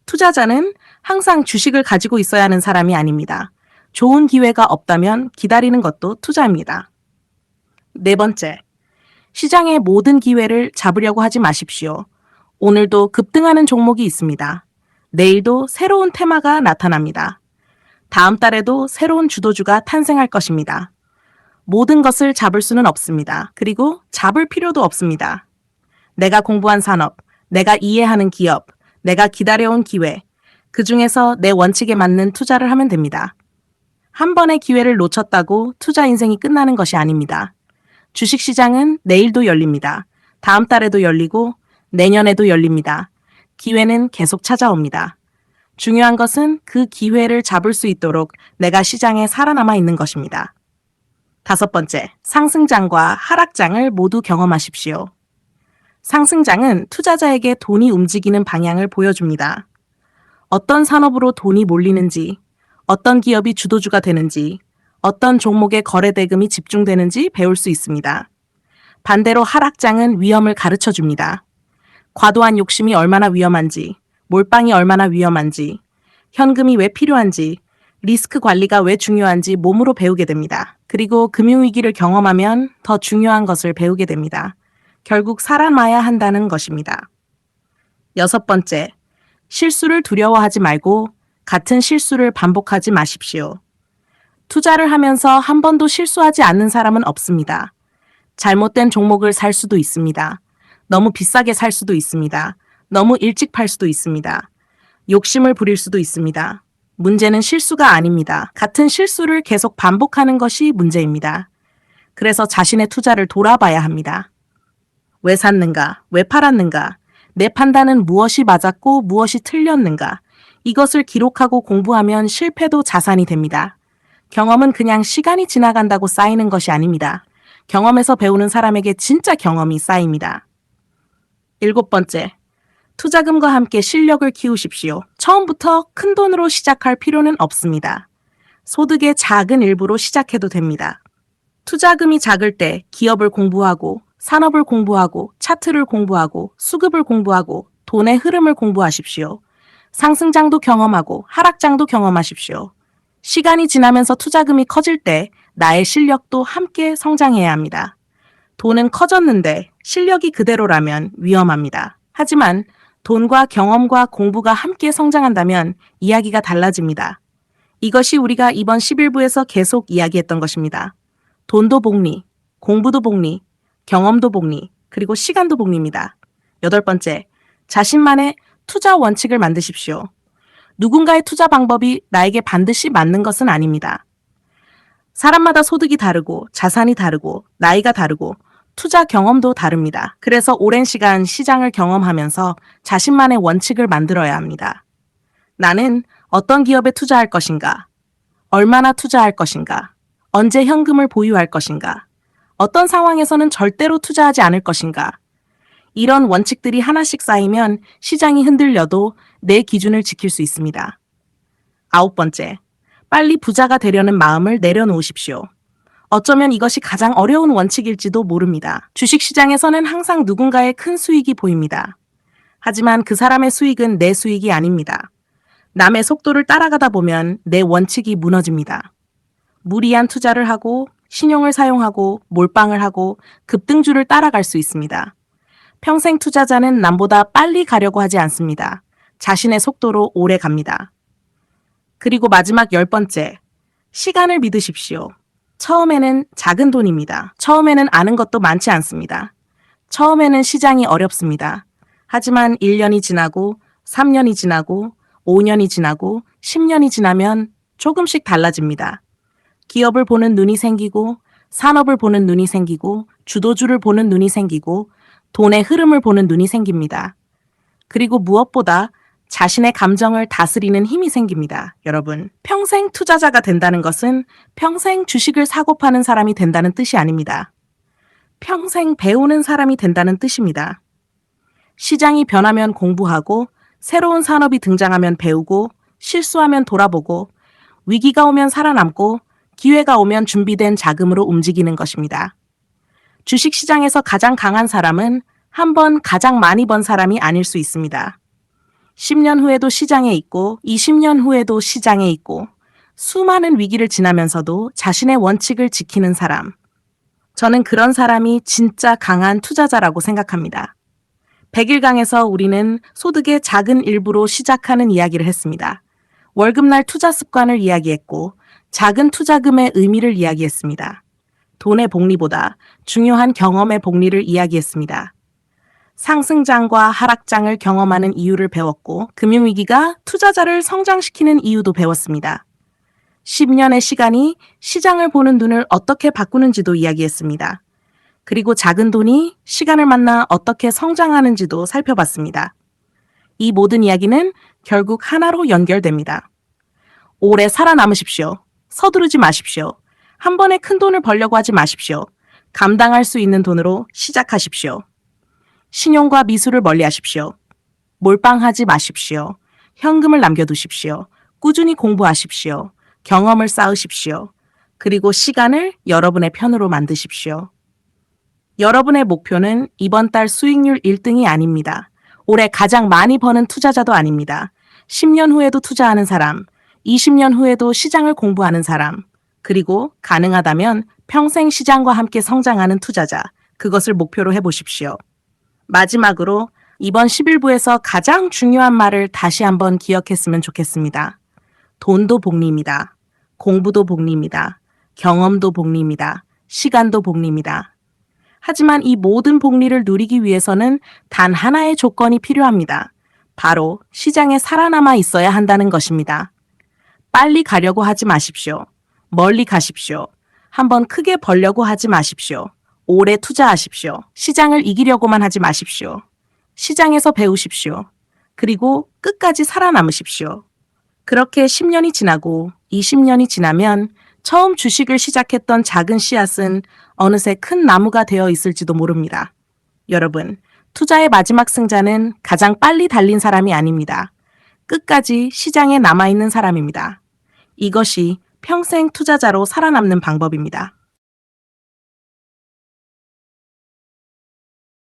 투자자는 항상 주식을 가지고 있어야 하는 사람이 아닙니다. 좋은 기회가 없다면 기다리는 것도 투자입니다. 네 번째, 시장의 모든 기회를 잡으려고 하지 마십시오. 오늘도 급등하는 종목이 있습니다. 내일도 새로운 테마가 나타납니다. 다음 달에도 새로운 주도주가 탄생할 것입니다. 모든 것을 잡을 수는 없습니다. 그리고 잡을 필요도 없습니다. 내가 공부한 산업, 내가 이해하는 기업, 내가 기다려온 기회, 그 중에서 내 원칙에 맞는 투자를 하면 됩니다. 한 번의 기회를 놓쳤다고 투자 인생이 끝나는 것이 아닙니다. 주식시장은 내일도 열립니다. 다음 달에도 열리고 내년에도 열립니다. 기회는 계속 찾아옵니다. 중요한 것은 그 기회를 잡을 수 있도록 내가 시장에 살아남아 있는 것입니다. 다섯 번째, 상승장과 하락장을 모두 경험하십시오. 상승장은 투자자에게 돈이 움직이는 방향을 보여줍니다. 어떤 산업으로 돈이 몰리는지, 어떤 기업이 주도주가 되는지, 어떤 종목의 거래 대금이 집중되는지 배울 수 있습니다. 반대로 하락장은 위험을 가르쳐 줍니다. 과도한 욕심이 얼마나 위험한지, 몰빵이 얼마나 위험한지, 현금이 왜 필요한지, 리스크 관리가 왜 중요한지 몸으로 배우게 됩니다. 그리고 금융위기를 경험하면 더 중요한 것을 배우게 됩니다. 결국 살아남아야 한다는 것입니다. 여섯 번째, 실수를 두려워하지 말고 같은 실수를 반복하지 마십시오. 투자를 하면서 한 번도 실수하지 않는 사람은 없습니다. 잘못된 종목을 살 수도 있습니다. 너무 비싸게 살 수도 있습니다. 너무 일찍 팔 수도 있습니다. 욕심을 부릴 수도 있습니다. 문제는 실수가 아닙니다. 같은 실수를 계속 반복하는 것이 문제입니다. 그래서 자신의 투자를 돌아봐야 합니다. 왜 샀는가? 왜 팔았는가? 내 판단은 무엇이 맞았고 무엇이 틀렸는가? 이것을 기록하고 공부하면 실패도 자산이 됩니다. 경험은 그냥 시간이 지나간다고 쌓이는 것이 아닙니다. 경험에서 배우는 사람에게 진짜 경험이 쌓입니다. 7번째, 투자금과 함께 실력을 키우십시오. 처음부터 큰 돈으로 시작할 필요는 없습니다. 소득의 작은 일부로 시작해도 됩니다. 투자금이 작을 때 기업을 공부하고 산업을 공부하고 차트를 공부하고 수급을 공부하고 돈의 흐름을 공부하십시오. 상승장도 경험하고 하락장도 경험하십시오. 시간이 지나면서 투자금이 커질 때 나의 실력도 함께 성장해야 합니다. 돈은 커졌는데 실력이 그대로라면 위험합니다. 하지만 돈과 경험과 공부가 함께 성장한다면 이야기가 달라집니다. 이것이 우리가 이번 11부에서 계속 이야기했던 것입니다. 돈도 복리, 공부도 복리, 경험도 복리, 그리고 시간도 복리입니다. 8번째, 자신만의 투자 원칙을 만드십시오. 누군가의 투자 방법이 나에게 반드시 맞는 것은 아닙니다. 사람마다 소득이 다르고 자산이 다르고 나이가 다르고 투자 경험도 다릅니다. 그래서 오랜 시간 시장을 경험하면서 자신만의 원칙을 만들어야 합니다. 나는 어떤 기업에 투자할 것인가? 얼마나 투자할 것인가? 언제 현금을 보유할 것인가? 어떤 상황에서는 절대로 투자하지 않을 것인가? 이런 원칙들이 하나씩 쌓이면 시장이 흔들려도 내 기준을 지킬 수 있습니다. 9번째, 빨리 부자가 되려는 마음을 내려놓으십시오. 어쩌면 이것이 가장 어려운 원칙일지도 모릅니다. 주식시장에서는 항상 누군가의 큰 수익이 보입니다. 하지만 그 사람의 수익은 내 수익이 아닙니다. 남의 속도를 따라가다 보면 내 원칙이 무너집니다. 무리한 투자를 하고 신용을 사용하고 몰빵을 하고 급등주를 따라갈 수 있습니다. 평생 투자자는 남보다 빨리 가려고 하지 않습니다. 자신의 속도로 오래 갑니다. 그리고 마지막 10번째, 시간을 믿으십시오. 처음에는 작은 돈입니다. 처음에는 아는 것도 많지 않습니다. 처음에는 시장이 어렵습니다. 하지만 1년이 지나고 3년이 지나고 5년이 지나고 10년이 지나면 조금씩 달라집니다. 기업을 보는 눈이 생기고 산업을 보는 눈이 생기고 주도주를 보는 눈이 생기고 돈의 흐름을 보는 눈이 생깁니다. 그리고 무엇보다 자신의 감정을 다스리는 힘이 생깁니다. 여러분, 평생 투자자가 된다는 것은 평생 주식을 사고 파는 사람이 된다는 뜻이 아닙니다. 평생 배우는 사람이 된다는 뜻입니다. 시장이 변하면 공부하고 새로운 산업이 등장하면 배우고 실수하면 돌아보고 위기가 오면 살아남고 기회가 오면 준비된 자금으로 움직이는 것입니다. 주식시장에서 가장 강한 사람은 한 번 가장 많이 번 사람이 아닐 수 있습니다. 10년 후에도 시장에 있고 20년 후에도 시장에 있고 수많은 위기를 지나면서도 자신의 원칙을 지키는 사람. 저는 그런 사람이 진짜 강한 투자자라고 생각합니다. 100일강에서 우리는 소득의 작은 일부로 시작하는 이야기를 했습니다. 월급날 투자 습관을 이야기했고 작은 투자금의 의미를 이야기했습니다. 돈의 복리보다 중요한 경험의 복리를 이야기했습니다. 상승장과 하락장을 경험하는 이유를 배웠고 금융위기가 투자자를 성장시키는 이유도 배웠습니다. 10년의 시간이 시장을 보는 눈을 어떻게 바꾸는지도 이야기했습니다. 그리고 작은 돈이 시간을 만나 어떻게 성장하는지도 살펴봤습니다. 이 모든 이야기는 결국 하나로 연결됩니다. 오래 살아남으십시오. 서두르지 마십시오. 한 번에 큰 돈을 벌려고 하지 마십시오. 감당할 수 있는 돈으로 시작하십시오. 신용과 미수를 멀리하십시오. 몰빵하지 마십시오. 현금을 남겨두십시오. 꾸준히 공부하십시오. 경험을 쌓으십시오. 그리고 시간을 여러분의 편으로 만드십시오. 여러분의 목표는 이번 달 수익률 1등이 아닙니다. 올해 가장 많이 버는 투자자도 아닙니다. 10년 후에도 투자하는 사람, 20년 후에도 시장을 공부하는 사람, 그리고 가능하다면 평생 시장과 함께 성장하는 투자자, 그것을 목표로 해보십시오. 마지막으로 이번 11부에서 가장 중요한 말을 다시 한번 기억했으면 좋겠습니다. 돈도 복리입니다. 공부도 복리입니다. 경험도 복리입니다. 시간도 복리입니다. 하지만 이 모든 복리를 누리기 위해서는 단 하나의 조건이 필요합니다. 바로 시장에 살아남아 있어야 한다는 것입니다. 빨리 가려고 하지 마십시오. 멀리 가십시오. 한번 크게 벌려고 하지 마십시오. 오래 투자하십시오. 시장을 이기려고만 하지 마십시오. 시장에서 배우십시오. 그리고 끝까지 살아남으십시오. 그렇게 10년이 지나고 20년이 지나면 처음 주식을 시작했던 작은 씨앗은 어느새 큰 나무가 되어 있을지도 모릅니다. 여러분, 투자의 마지막 승자는 가장 빨리 달린 사람이 아닙니다. 끝까지 시장에 남아있는 사람입니다. 이것이 평생 투자자로 살아남는 방법입니다.